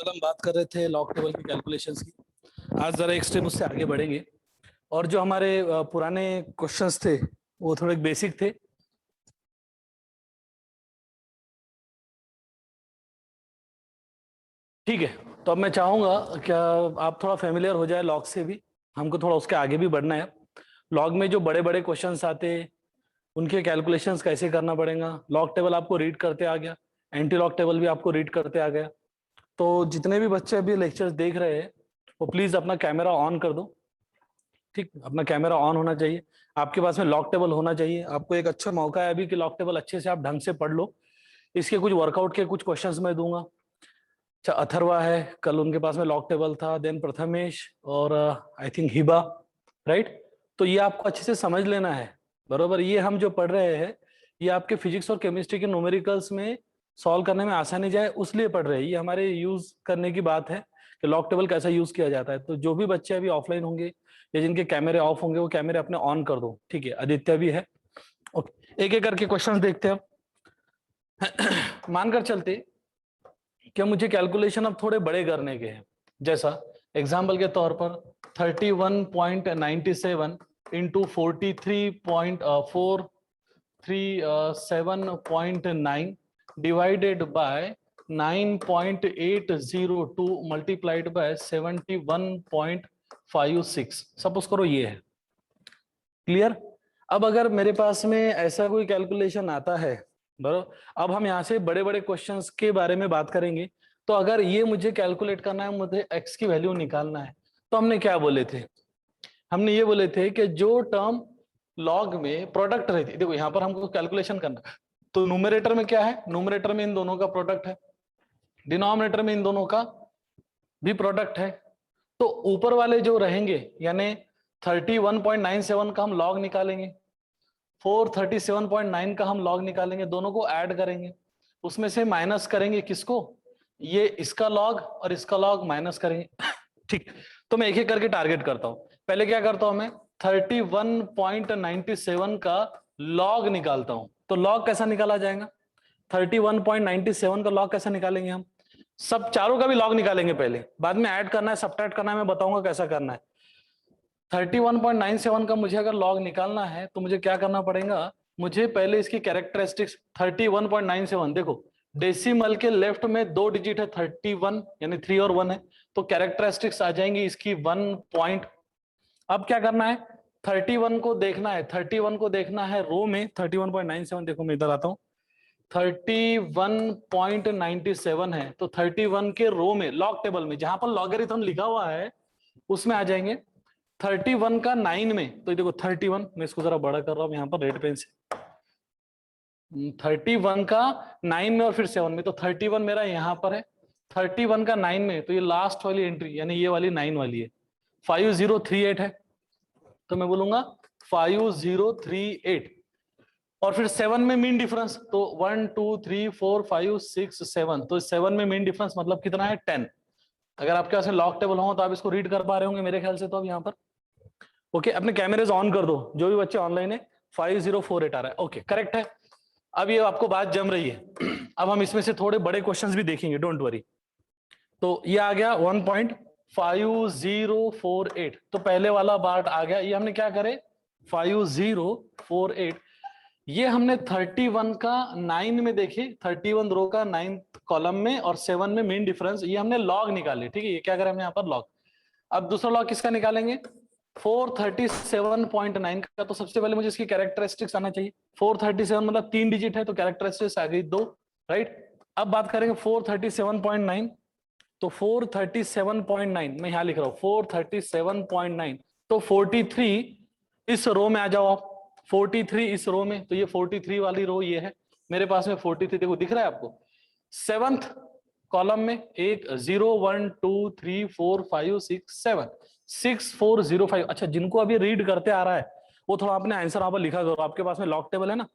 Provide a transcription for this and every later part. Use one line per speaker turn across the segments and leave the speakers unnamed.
कल हम बात कर रहे थे लॉग टेबल की कैलकुलेशंस की। आज जरा एक स्टेप उससे आगे बढ़ेंगे और जो हमारे पुराने क्वेश्चंस थे वो थोड़े बेसिक थे। ठीक है, तो अब मैं चाहूंगा क्या आप थोड़ा फेमिलियर हो जाए लॉग से भी, हमको थोड़ा उसके आगे भी बढ़ना है। लॉग में जो बड़े बड़े क्वेश्चंस आते हैं उनके कैलकुलेशंस कैसे करना पड़ेगा। लॉग टेबल आपको रीड करते आ गया, एंटी लॉग टेबल भी आपको रीड करते आ गया। तो जितने भी बच्चे अभी लेक्चर्स देख रहे हैं वो प्लीज अपना कैमरा ऑन कर दो। ठीक, अपना कैमरा ऑन होना चाहिए, आपके पास में लॉग टेबल होना चाहिए। आपको एक अच्छा मौका है अभी कि लॉग टेबल अच्छे से आप ढंग से पढ़ लो। इसके कुछ वर्कआउट के कुछ क्वेश्चंस मैं दूंगा। अच्छा, अथर्वा है, कल उनके पास में लॉग टेबल था, देन प्रथमेश और आई थिंक हिबा, राइट। तो ये आपको अच्छे से समझ लेना है, बरोबर। ये हम जो पढ़ रहे हैं ये आपके फिजिक्स और केमिस्ट्री के न्यूमेरिकल्स में सॉल्व करने में आसानी जाए उसलिए पढ़ रहे हैं। ये हमारे यूज करने की बात है कि लॉग टेबल कैसा यूज किया जाता है। तो जो भी बच्चे अभी ऑफलाइन होंगे या जिनके कैमरे ऑफ होंगे वो कैमरे अपने ऑन कर दो। ठीक है, आदित्य भी है। ओके, एक एक करके क्वेश्चंस देखते हैं अब। मानकर चलते क्या मुझे कैलकुलेशन अब थोड़े बड़े करने के हैं। जैसा एग्जाम्पल के तौर पर 31.97 into 43.437.9 divided by 9.802 multiplied by 71.56। Suppose करो ये है। क्लियर। अब अगर मेरे पास में ऐसा कोई कैलकुलेशन आता है, बराबर, अब हम यहाँ से बड़े बड़े क्वेश्चंस के बारे में बात करेंगे। तो अगर ये मुझे कैलकुलेट करना है, मुझे एक्स की वैल्यू निकालना है, तो हमने क्या बोले थे? हमने ये बोले थे कि जो टर्म लॉग में प्रोडक्ट रहती है, देखो यहाँ पर हमको कैलकुलेशन करना है, तो न्यूमरेटर में क्या है? न्यूमरेटर में इन दोनों का प्रोडक्ट है, डिनोमिनेटर में इन दोनों का भी प्रोडक्ट है। तो ऊपर वाले जो रहेंगे यानी 31.97 का हम लॉग निकालेंगे, 437.9 का हम लॉग निकालेंगे, दोनों को ऐड करेंगे, उसमें से माइनस करेंगे किसको? ये इसका लॉग और इसका लॉग माइनस करेंगे। ठीक, तो मैं एक एक करके टारगेट करता हूं। पहले क्या करता हूं मैं? 31.97 का लॉग निकालता हूं। तो लॉग कैसा निकाला जाएगा? 31.97 का लॉग कैसे निकालेंगे हम? सब चारों का भी लॉग निकालेंगे पहले, बाद में ऐड करना है, सब्ट्रैक्ट करना है, मैं बताऊंगा कैसा करना है। 31.97 का मुझे अगर लॉग निकालना है तो मुझे क्या करना पड़ेगा? मुझे पहले इसकी कैरेक्टरिस्टिक्स 31.97, देखो डेसिमल के लेफ्ट में 2 डिजिट है, 31 यानी 3 और 1 है, तो कैरेक्टरिस्टिक्स आ जाएंगी इसकी 1 पॉइंट। अब क्या करना है? 31 को देखना है, 31 को देखना है रो में। 31.97, देखो मैं इधर आता हूं, 31.97 है, तो 31 के रो में लॉग टेबल में जहां पर लॉगरिथम लिखा हुआ है उसमें आ जाएंगे 31 का 9 में। तो देखो 31, मैं इसको जरा बड़ा कर रहा हूं यहाँ पर रेड पेन से, 31 का 9 में और फिर 7 में, तो 31 मेरा यहाँ पर है, 31 का 9 में, तो ये लास्ट वाली एंट्री यानी ये वाली 9 वाली है, 5038 है, तो मैं बोलूंगा 5038। और फिर 7 में मीन डिफरेंस, तो 1 2 3 4 5 6 7, तो 7 में मीन डिफरेंस मतलब कितना है? 10। अगर आपके पास लॉग टेबल हो तो आप इसको रीड कर पा रहे होंगे मेरे ख्याल से। तो अब यहाँ पर ओके, अपने कैमरेज ऑन कर दो जो भी बच्चे ऑनलाइन है। 5048 आ रहा है, ओके करेक्ट है। अब ये आपको बात जम रही है। अब हम इसमें से थोड़े बड़े क्वेश्चंस भी देखेंगे, डोंट वरी। तो ये आ गया 1.5048, तो पहले वाला पार्ट आ गया। ये हमने क्या करे? 5048, ये हमने 31 का 9 में देखे, 31 रो का 9 कॉलम में और 7 में मेन डिफरेंस, ये हमने लॉग निकाले। ठीक है, ये क्या करें हमने यहाँ पर? लॉग। अब दूसरा लॉग किसका निकालेंगे? 437.9 का। तो सबसे पहले मुझे इसकी कैरेक्टरिस्टिक्स आना चाहिए। 437 मतलब 3 डिजिट है, तो कैरेक्टरिस्टिक्स आ गई 2, राइट। अब बात करेंगे 437.9, तो 437.9 मैं यहां लिख रहा हूं 437.9, तो 43 इस रो में आ जाओ आप, 43 इस रो में, तो ये 43 वाली रो ये है मेरे पास में। 43 देखो दिख रहा है आपको? 7th कॉलम में एक 0 1 2 3 4 5 6 7, 6405। अच्छा, जिनको अभी रीड करते आ रहा है वो थोड़ा अपने आंसर वहां पर लिखा करो, आपके पास में लॉग टेबल है ना,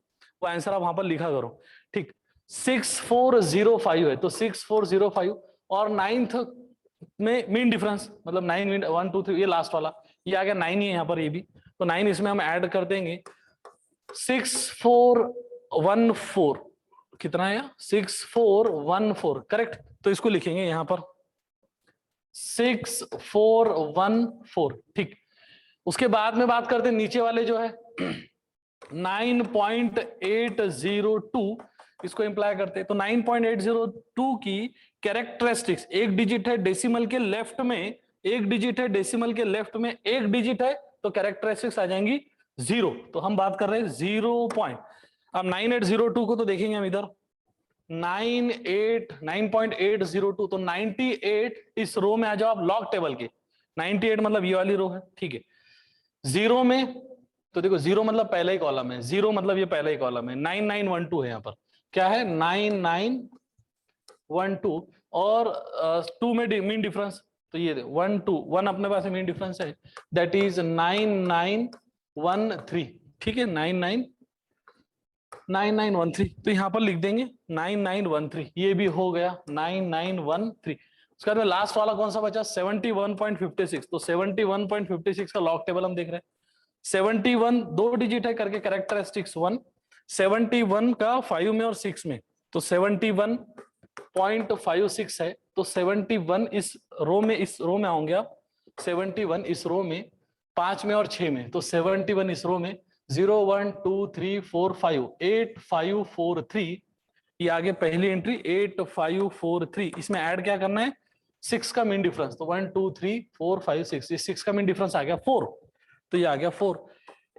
वो आंसर आप वहां पर लिखा करो। ठीक, 6405 है, तो 6405 और 9th में मीन डिफरेंस मतलब 9 मीन 1 2 3, ये लास्ट वाला ये आ गया 9 ही है यहाँ पर, ये भी तो 9 इसमें हम ऐड कर देंगे। 6414 कितना है? 6414, करेक्ट। तो इसको लिखेंगे यहाँ पर 6414, ठीक। उसके बाद में बात करते हैं नीचे वाले जो है 9.802, इसको इंप्लाई करते हैं। तो 9.802 की कैरेक्टरिस्टिक्स, एक डिजिट है डेसिमल के लेफ्ट में, एक डिजिट है डेसिमल के लेफ्ट में, एक डिजिट है, तो कैरेक्टरिस्टिक्स आ जाएंगी 0। तो हम बात कर रहे हैं 0 पॉइंट। अब 9802 को तो देखेंगे हम इधर 9.802, तो 98 इस रो में आ जाओ आप लॉग टेबल के। 98 मतलब ये वाली रो है, ठीक है। 0 में तो देखो 0 मतलब पहला ही कॉलम है, 0 मतलब ये पहला ही कॉलम है। 9912 है यहाँ पर, क्या है 9912, और 2 में मीन डिफरेंस, तो ये 1 2 1 अपने पास मीन डिफरेंस है, दैट इज 9913, ठीक है 9913। तो यहां पर लिख देंगे 9913, ये भी हो गया 9913। उसके बाद में लास्ट वाला कौन सा बचा 71.56, तो 71.56 का लॉग टेबल हम देख रहे हैं। 71 दो डिजिट है करके कैरेक्टरिस्टिक्स 1, 71 का 5 में और 6 में, तो 71.56 है। तो 71 इस रो में, इस रो में आओगे आप, 71 इस रो में, 5 में और 6 में, तो 71 इस रो में 0 1 2 3 4 5 8543, ये आगे पहली एंट्री 8543। इसमें ऐड क्या करना है 6 का मीन डिफरेंस, तो 1 2 3 4 5 6, ये 6 का मीन डिफरेंस आ गया 4, तो ये आ गया 4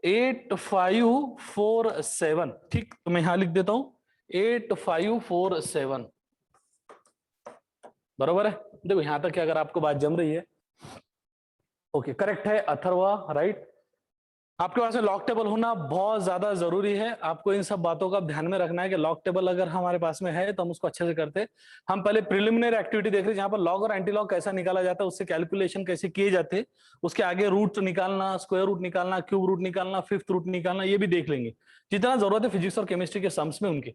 8547, ठीक। तो मैं यहां लिख देता हूं 8547, बरोबर है। देखो यहां तक अगर आपको बात जम रही है, ओके करेक्ट है अथर्वा, राइट। आपके पास में लॉग टेबल होना बहुत ज्यादा जरूरी है। आपको इन सब बातों का ध्यान में रखना है कि लॉग टेबल अगर हमारे पास में है तो हम उसको अच्छे से करते हैं। हम पहले प्रिलिमिनरी एक्टिविटी देख रहे हैं जहां पर लॉग और एंटी लॉग कैसा निकाला जाता है, उससे कैलकुलेशन कैसे किए जाते हैं, उसके आगे रूट निकालना, स्क्वायर रूट निकालना, क्यूब रूट निकालना, फिफ्थ रूट निकालना, ये भी देख लेंगे जितना जरूरत है फिजिक्स और केमिस्ट्री के सम्स में उनके।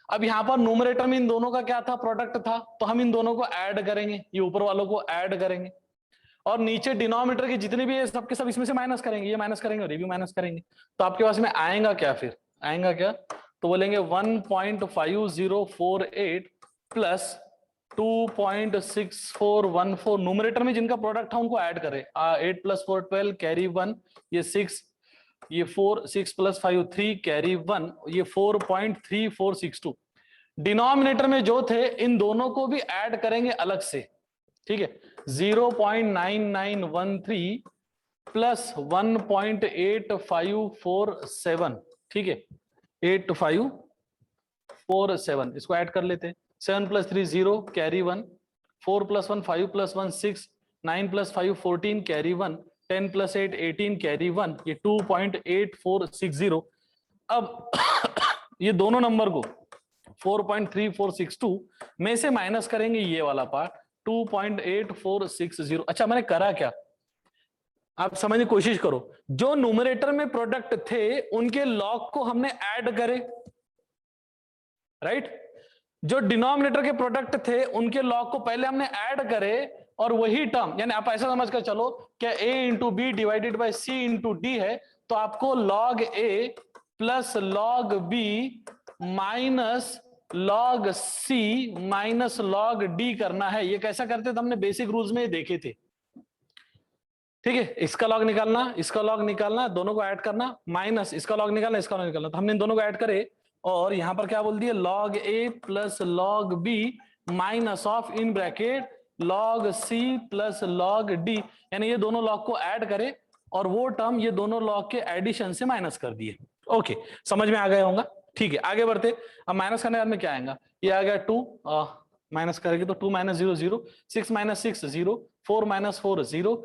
अब यहाँ पर न्यूमरेटर में इन दोनों का क्या था, प्रोडक्ट था, तो हम इन दोनों को ऐड करेंगे, ये ऊपर वालों को ऐड करेंगे, और नीचे डिनोमिनेटर के जितने भी सब के सब इसमें से माइनस करेंगे, ये माइनस करेंगे और ये भी माइनस करेंगे। तो आपके पास में आएगा क्या, फिर आएगा क्या, तो बोलेंगे 1.5048 प्लस 2.6414, न्यूमरेटर में जिनका प्रोडक्ट था उनको ऐड करें। 8 + 4 12 कैरी 1, ये 6, ये 4, 6 + 5 3 कैरी 1, ये 4.3462। डिनोमिनेटर में जो थे इन दोनों को भी ऐड करेंगे अलग से, ठीक है। 0.9913 प्लस 1.8547, ठीक है 8547, इसको ऐड कर लेते हैं। 7 + 3 0 कैरी 1, 4 + 1 5 + 1 6, 9 + 5 14 कैरी 1, 10 + 8 18 कैरी 1, ये 2.8460। अब ये दोनों नंबर को 4.3462 में से माइनस करेंगे ये वाला पार्ट 2.8460। अच्छा मैंने करा क्या, आप समझने की कोशिश करो। जो न्यूमरेटर में प्रोडक्ट थे उनके लॉग को हमने ऐड करे, राइट। जो डिनोमिनेटर के प्रोडक्ट थे उनके लॉग को पहले हमने ऐड करे, और वही टर्म, यानी आप ऐसा समझ कर चलो क्या a × b divided by c × d है, तो आपको log a plus log b minus log c minus log d करना है। ये कैसा करते थे, हमने बेसिक रूल्स में देखे थे, ठीक है। इसका लॉग निकालना, इसका लॉग निकालना, दोनों को ऐड करना, माइनस इसका लॉग निकालना, इसका लॉग निकालना, तो हमने इन दोनों को ऐड करे, और यहां पर क्या बोल दिया log a plus log b minus of in bracket log c plus log d, यानी ये दोनों लॉग को ऐड करे और वो टर्म ये दोनों लॉग के एडिशन से माइनस कर दिए। ओके समझ में आ गया होगा, ठीक है। आगे बढ़ते, अब माइनस करने के बाद में क्या आएगा, ये आ गया 2, माइनस करेंगे तो 2 - 0 0, 6 - 6 0, 4 - 4 0,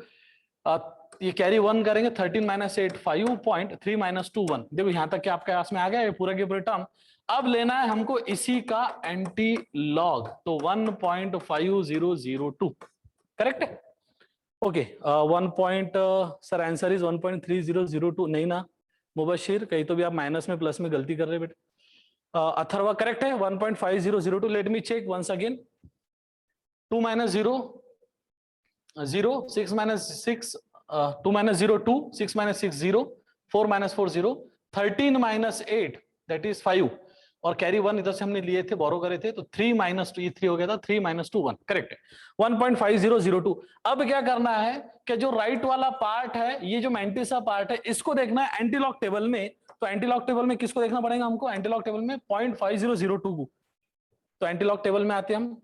ये कैरी 1 करेंगे, 13 - 8 5.3 - 2 1। देखो यहां तक के आपके पास में आ गया ये पूरा के पूरे टर्म। अब लेना है हमको इसी का एंटी लॉग, तो 1.5002, करेक्ट है। ओके सर आंसर इज 1.3002, नहीं ना मुबशिर, कहीं तो भी आप माइनस में प्लस में गलती कर रहे बेटे। अथर्वा करेक्ट है 1.5002। Let me check once again, 2 - 0 0, 6 - 6 2 - 0 2, 6 - 6 0, 4 - 4 0, 13 - 8 that is 5, और कैरी 1 इधर से हमने लिए थे, बोरो करे थे, तो 3 माइनस 2, ये 3 हो गया था, 3 माइनस 2 1, करेक्ट है, 1.5002। अब क्या करना है कि जो राइट वाला पार्ट है, ये जो मैंटिसा पार्ट है, इसको देखना है एंटीलॉग टेबल में। तो एंटीलॉग टेबल में किसको देखना पड़ेगा हमको? एंटीलॉग टेबल में 0.5002 को। तो एंटीलॉग टेबल में आते हैं हम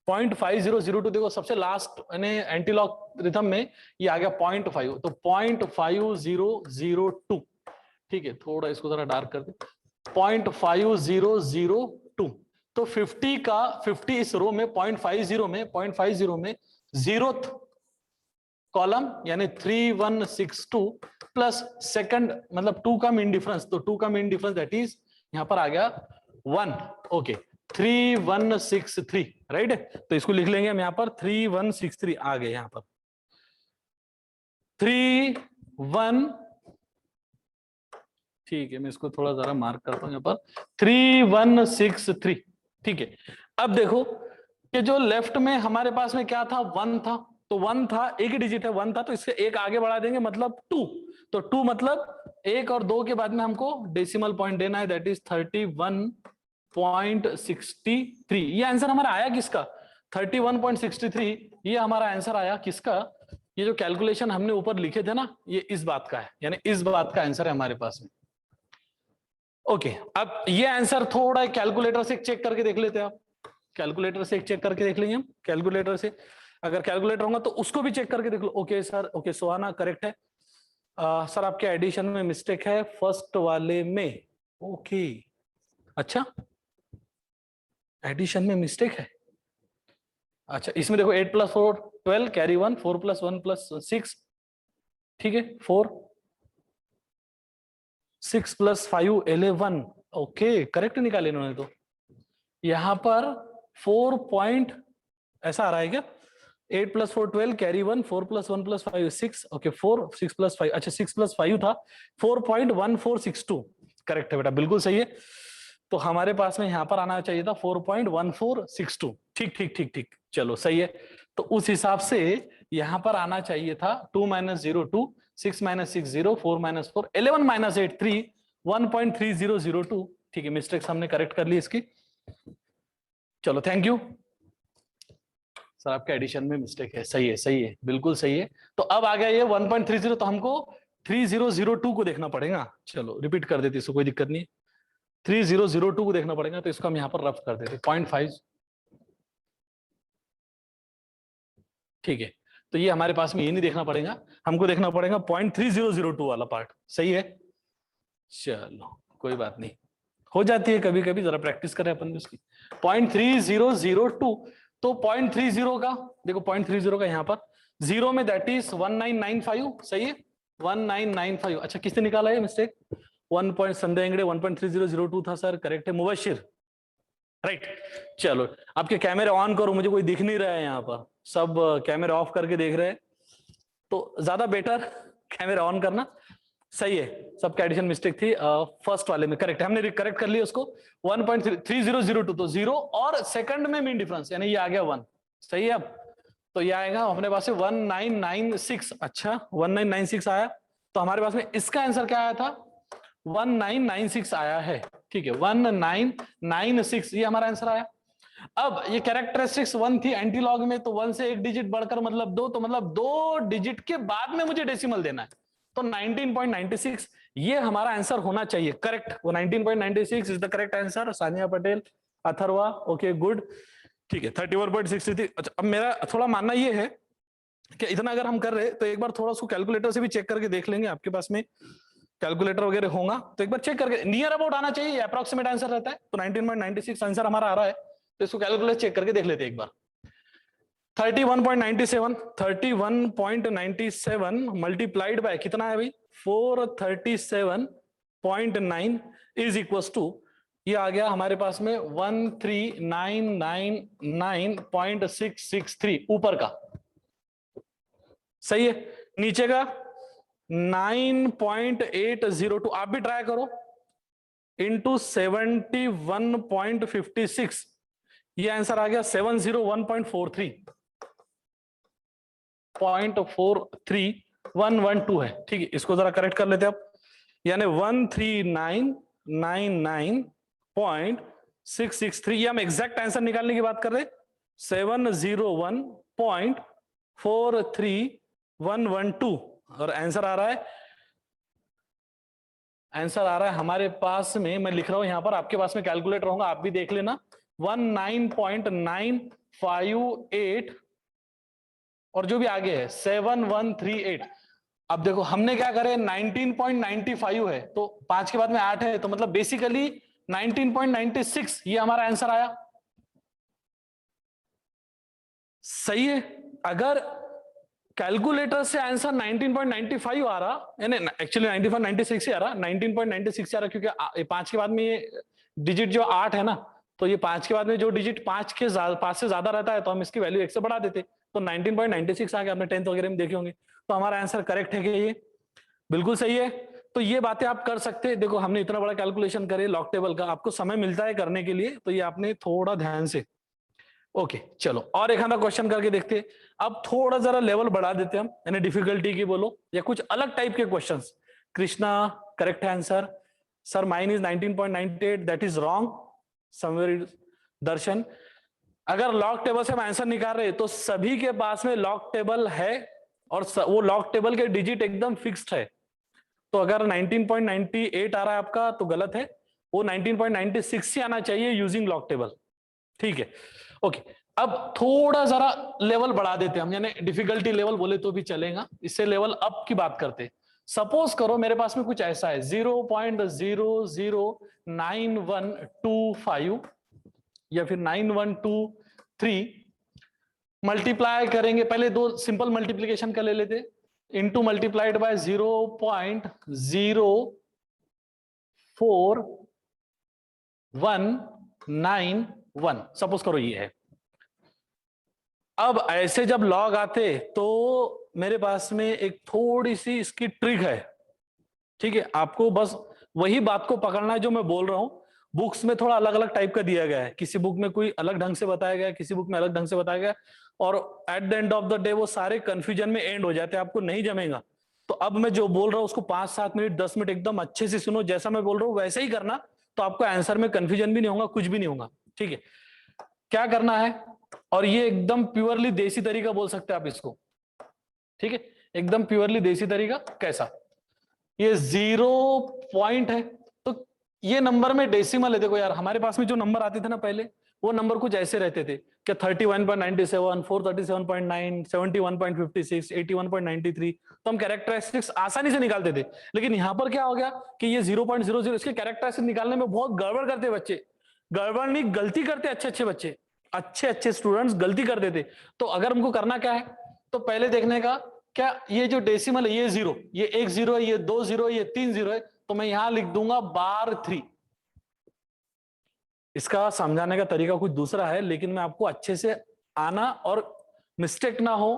0.5002, देखो सबसे लास्ट एंटीलॉग रिथम में ये आ गया 0.5, तो 0.5002, ठीक है, थोड़ा इसको जरा डार्क कर दे, 0.5002। तो 50 इस रो में 0.50 में 0th कॉलम यानी 3162 प्लस सेकंड मतलब 2 का मीन डिफरेंस, तो 2 का मीन डिफरेंस दैट इज यहां पर आ गया 1, ओके, 3163, राइट है। तो इसको लिख लेंगे हम यहां पर 3163 आ गए, यहां पर 31, ठीक है, मैं इसको थोड़ा जरा मार्क करता हूं यहां पर 3163, ठीक है। अब देखो कि जो लेफ्ट में हमारे पास में क्या था, 1 था, तो 1 था, एक ही डिजिट है, 1 था, तो इससे एक आगे बढ़ा देंगे मतलब 2, तो 2 मतलब 1 और 2 के बाद में हमको डेसिमल पॉइंट देना है, दैट इज 31.63। ये आंसर हमारा आया किसका? 31.63, ये हमारा आंसर आया किसका? ये जो कैलकुलेशन हमने ऊपर लिखे थे ना, ये इस बात का है, यानी इस बात का आंसर है हमारे पास में। ओके, अब ये आंसर थोड़ा कैलकुलेटर से चेक करके देख लेते हैं आप, कैलकुलेटर से एक चेक करके देख लेंगे हम, कैलकुलेटर से अगर कैलकुलेटर होगा तो उसको भी चेक करके देख लो। Okay sir, okay Sohana correct है। सर आपके एडिशन में मिस्टेक है फर्स्ट वाले में, ओके, अच्छा एडिशन में मिस्टेक है, अच्छा इसमें देखो 8 + 4 12, कैरी 1, 4 + 1 + 6, ठीक है, 4, 6 + 5 11, ओके करेक्ट निकाले इन्होंने। तो यहां पर 4 पॉइंट ऐसा आ रहा है क्या? 8 + 4 12, कैरी 1, 4 + 1 + 5 6, ओके 4, 6 + 5, अच्छा 6 + 5 था 4.1462, करेक्ट है बेटा, बिल्कुल सही है। तो हमारे पास में यहां पर आना चाहिए था 4.1462, ठीक ठीक ठीक ठीक, चलो सही है। तो उस हिसाब से यहां पर आना चाहिए था 2 - 0 2, 6 - 6 0, 4 - 4 11 - 8 3, 1.3002, ठीक है, मिस्टेक्स हमने करेक्ट कर ली इसकी, चलो थैंक यू सर, आपके एडिशन में मिस्टेक है, सही है सही है, बिल्कुल सही है। तो अब आ गया ये 1.30, तो हमको 3002 को देखना पड़ेगा, चलो रिपीट कर देते, इसको कोई दिक्कत नहीं, 3002 को देखना पड़ेगा, तो इसको हम यहाँ पर रफ कर देते 0.5, ठीक है। तो ये हमारे पास में ये नहीं देखना पड़ेगा, हमको देखना पड़ेगा 0.3002 वाला पार्ट, सही है, चलो कोई बात नहीं, हो जाती है कभी कभी, जरा प्रैक्टिस करें अपन उसकी। 0.3002, तो 0.30 का देखो, 0.30 का यहाँ पर 0 में दैट इज 1995, सही है 1995, अच्छा किसने निकाला है मिस्टेक? 1. संदेह अंगड़े 1.3002 था सर, करेक्ट है मुबशिर, राइट। चलो आपके कैमरे ऑन करो, मुझे कोई दिख नहीं रहा है यहाँ पर, सब कैमरे ऑफ करके देख रहे हैं, तो ज्यादा बेटर कैमरा ऑन करना, सही है। सबका एडिशन मिस्टेक थी फर्स्ट वाले में, करेक्ट है, हमने करेक्ट कर लिया उसको 1.3002, तो 0 और सेकंड में मीन डिफरेंस यानी ये आ गया 1, सही है। अब तो ये आएगा अपने पास से 1996, अच्छा 1996 आया, तो हमारे पास में इसका आंसर क्या आया था? 1996 आया है, ठीक है 1996, ये हमारा आंसर आया। अब ये कैरेक्टरिस्टिक्स 1 थी एंटीलॉग में, तो 1 से एक डिजिट बढ़कर मतलब 2, तो मतलब 2 डिजिट के बाद में मुझे डेसिमल देना है, तो 19.96 ये हमारा आंसर होना चाहिए, करेक्ट, वो 19.96 is the correct answer. Sania Patel, Atharva, okay good, ठीक है 31.63। अच्छा अब मेरा थोड़ा मानना ये है कि इतना अगर हम कर रहे तो एक बार थोड़ा उसको कैलकुलेटर से भी चेक करके देख लेंगे, आपके पास में कैलकुलेटर वगैरह होगा तो एक बार चेक करके, नियर अबाउट आना चाहिए, अप्रोक्सीमेट आंसर रहता है, तो 19.96 आंसर हमारा आ रहा है, तो इसको कैलकुलेटर चेक करके देख लेते हैं एक बार। 31.97 मल्टीप्लाइड बाय कितना है भाई? 437.9 इज इक्वल टू, ये आ गया हमारे पास में 13999.663 ऊपर का, सही है, नीचे का 9.802, आप भी ट्राई करो, इंटू 71.56, ये आंसर आ गया 701.43 है, ठीक है, इसको जरा करेक्ट कर लेते हैं आप, यानी 13999 701.663, ये हम एग्जैक्ट आंसर निकालने की बात कर रहे हैं। 701.43112 और आंसर आ रहा है हमारे पास में, मैं लिख रहा हूं यहां पर, आपके पास में कैलकुलेटर होगा, आप भी देख लेना, 19.958 और जो भी आगे है 7138। अब देखो हमने क्या करे, 19.95 है तो 5 के बाद में 8 है, तो मतलब बेसिकली 19.96 ये हमारा आंसर आया। सही है। अगर कैलकुलेटर से आंसर 19.95 आ रहा, यानी एक्चुअली 95.96 ही आ रहा, 19.96 आ रहा, क्योंकि 5 के बाद में ये डिजिट जो 8 है ना, तो ये 5 के बाद में जो डिजिट 5 से ज्यादा रहता है तो हम इसकी वैल्यू 1 से बढ़ा देते, तो 19.96 आ गया। आपने 10th वगैरह में देखे होंगे। तो हमारा आंसर करेक्ट है कि ये बिल्कुल सही है। तो ये बातें आप कर सकते हैं। देखो हमने इतना बड़ा कैलकुलेशन करे लॉग टेबल का, आपको समय मिलता है करने के लिए, तो ये आपने थोड़ा ध्यान से। ओके चलो और एक आधा क्वेश्चन करके देखते हैं। अब थोड़ा जरा लेवल बढ़ा देते हैं हम, यानी डिफिकल्टी की बोलो या कुछ अलग टाइप के questions. Krishna correct answer, sir mine is 19.98, that is wrong somewhere. Darshan, अगर लॉग टेबल से हम आंसर निकाल रहे तो सभी के पास में लॉग टेबल है और वो लॉग टेबल के डिजिट एकदम फिक्स्ड है, तो अगर 19.98 आ रहा है आपका तो गलत है, वो 19.96 ही आना चाहिए यूजिंग लॉग टेबल। ठीक है ओके। अब थोड़ा जरा लेवल बढ़ा देते हैं हम, यानी डिफिकल्टी लेवल बोले तो भी चलेगा, इससे लेवल अप की बात करते हैं। सपोज करो मेरे पास में कुछ ऐसा है 0.009125 या फिर 9123, मल्टीप्लाई करेंगे, पहले दो सिंपल मल्टीप्लीकेशन का ले लेते, इंटू मल्टीप्लाइड बाय 0.04191, सपोज करो ये है। अब ऐसे जब लॉग आते तो मेरे पास में एक थोड़ी सी इसकी ट्रिक है, ठीक है, आपको बस वही बात को पकड़ना है जो मैं बोल रहा हूं। बुक्स में थोड़ा अलग अलग टाइप का दिया गया है, किसी बुक में कोई अलग ढंग से बताया गया है, किसी बुक में अलग ढंग से बताया गया है, और at the end of the day वो सारे कंफ्यूजन में एंड हो जाते हैं, आपको नहीं जमेगा। तो अब मैं जो बोल रहा हूं उसको 5-7 मिनट 10 मिनट एकदम अच्छे से सुनो, जैसा मैं बोल रहा हूं वैसे ही करना, तो आपको आंसर में कंफ्यूजन भी नहीं होगा, कुछ भी नहीं होगा। ठीक है, क्या करना है, और ये एकदम प्योरली देसी तरीका बोल सकते हैं आप इसको, ठीक है, एकदम प्योरली देसी तरीका। कैसा, ये 0 पॉइंट है तो ये नंबर में डेसिमल है। देखो यार हमारे पास में जो नंबर आते थे ना पहले, वो नंबर कुछ ऐसे रहते थे क्या 31.97, 437.9, 71.56, 81.93, तो हम कैरेक्टरिस्टिक्स आसानी से निकालते थे। लेकिन यहां पर क्या हो गया कि ये 0.00, इसके कैरेक्टरिस्टिक्स निकालने में बहुत गड़बड़ करते बच्चे, गड़बड़ नहीं गलती करते, अच्छे अच्छे बच्चे, अच्छे अच्छे स्टूडेंट्स गलती कर देते। तो अगर हमको करना क्या है, तो पहले देखने का क्या ये जो डेसिमल है ये 0, ये 1 0 है, ये 2 0 है, ये 3 0 है, तो मैं यहां लिख दूंगा बार 3। इसका समझाने का तरीका कुछ दूसरा है, लेकिन मैं आपको अच्छे से आना और मिस्टेक ना हो,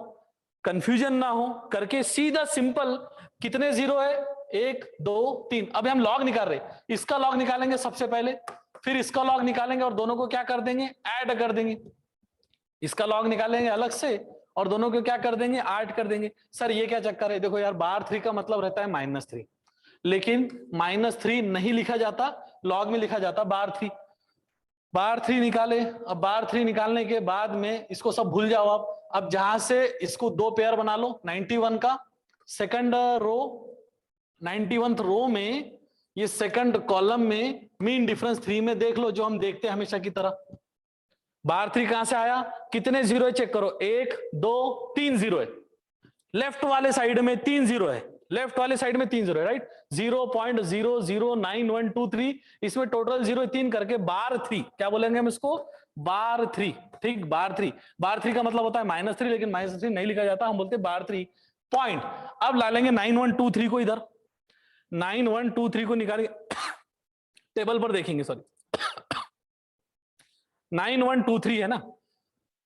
कंफ्यूजन ना हो करके सीधा सिंपल, कितने 0 है 1 2 3। अब हम लॉग निकाल रहे, इसका लॉग निकालेंगे सबसे पहले, फिर इसका लॉग निकालेंगे और दोनों को क्या कर देंगे, ऐड कर देंगे। इसका लॉग निकालेंगे अलग से और दोनों को क्या कर देंगे, ऐड कर देंगे। सर ये क्या चक्कर है, देखो यार बार 3 का मतलब रहता है -3, लेकिन -3 नहीं लिखा जाता, लॉग में लिखा जाता बार 3। बार 3 निकाले, अब बार 3 निकालने के बाद में इसको सब भूल जाओ आप। अब जहां से इसको दो पेयर बना लो 91 का, सेकंड रो 91th रो में, ये सेकंड कॉलम में मीन डिफरेंस 3 में देख लो, जो हम देखते हैं हमेशा की तरह। बार 3 कहां से आया, कितने 0 है चेक करो, 1 2 3 0 है, लेफ्ट वाले साइड में 3 0 है, लेफ्ट वाले साइड में 3 0 है, राइट। 0.009123, इसमें टोटल 0 3 करके बार 3, क्या बोलेंगे हम इसको, बार 3। ठीक, बार 3, बार 3 का मतलब होता है -3, लेकिन -3 नहीं लिखा जाता, हम बोलते हैं बार 3 पॉइंट। अब ला लेंगे 9123 को इधर, 9123 को निकालेंगे टेबल पर देखेंगे, सॉरी 9123 है ना,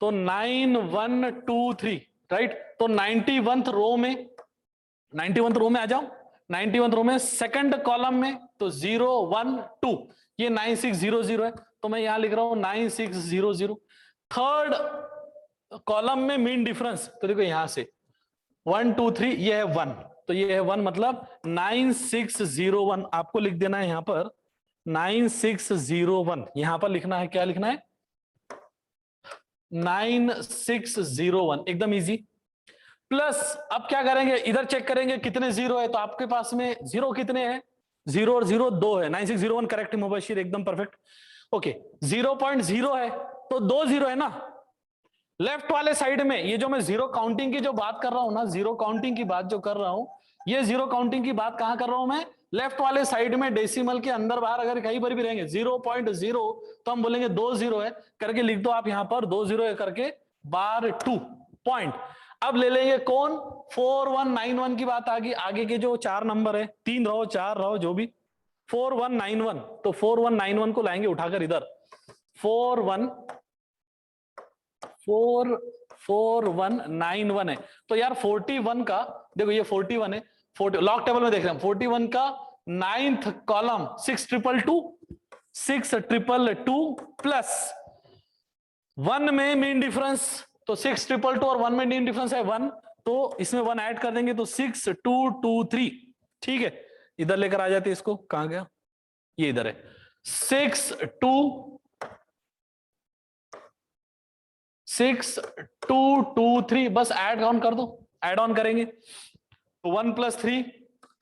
तो 9123, राइट। तो 91th रो में, 91th रो में आ जाओ, 91th रो में सेकंड कॉलम में, तो 0 1 2, ये 9600 है, तो मैं यहां लिख रहा हूं 9600। थर्ड कॉलम में मीन डिफरेंस, तो देखो यहां से 1 2 3, ये है 1, तो ये है 1, मतलब 9601 आपको लिख देना है यहां पर 9601 यहां पर लिखना है, क्या लिखना है 9601, एकदम इजी। प्लस अब क्या करेंगे, इधर चेक करेंगे कितने जीरो है, तो आपके पास में जीरो कितने हैं, जीरो और जीरो दो है, 9601 करेक्ट मुबशिर, एकदम परफेक्ट। ओके 0.0 है तो दो जीरो है ना लेफ्ट वाले साइड में। ये जो मैं जीरो काउंटिंग की जो बात कर रहा हूं ना, जीरो काउंटिंग की बात जो कर रहा हूं, ये जीरो काउंटिंग की बात कहां कर रहा हूं मैं, लेफ्ट वाले साइड में डेसिमल के अंदर बाहर अगर कहीं पर भी रहेंगे 0.0 तो हम बोलेंगे दो जीरो है करके लिख दो आप यहां पर, दो जीरो है करके बार 2 पॉइंट। अब ले लेंगे कौन, 4191 की बात आ गई, आगे के जो चार नंबर है, तीन रहो चार रहो जो भी, 4191, तो 4191 को लाएंगे उठाकर इधर, 4191 है, तो यार 41 का देखो ये 41 है, 40 लॉग टेबल में देख रहे हैं, 41 का 9th कॉलम 6222 प्लस 1 में मीन डिफरेंस, तो 6222 और 1 में मीन डिफरेंस है 1, तो इसमें 1 ऐड कर देंगे तो 6223, ठीक है। इधर लेकर आ जाते इसको, कहां गया, ये इधर है 6223, बस ऐड ऑन कर दो, ऐड ऑन करेंगे तो 1 + 3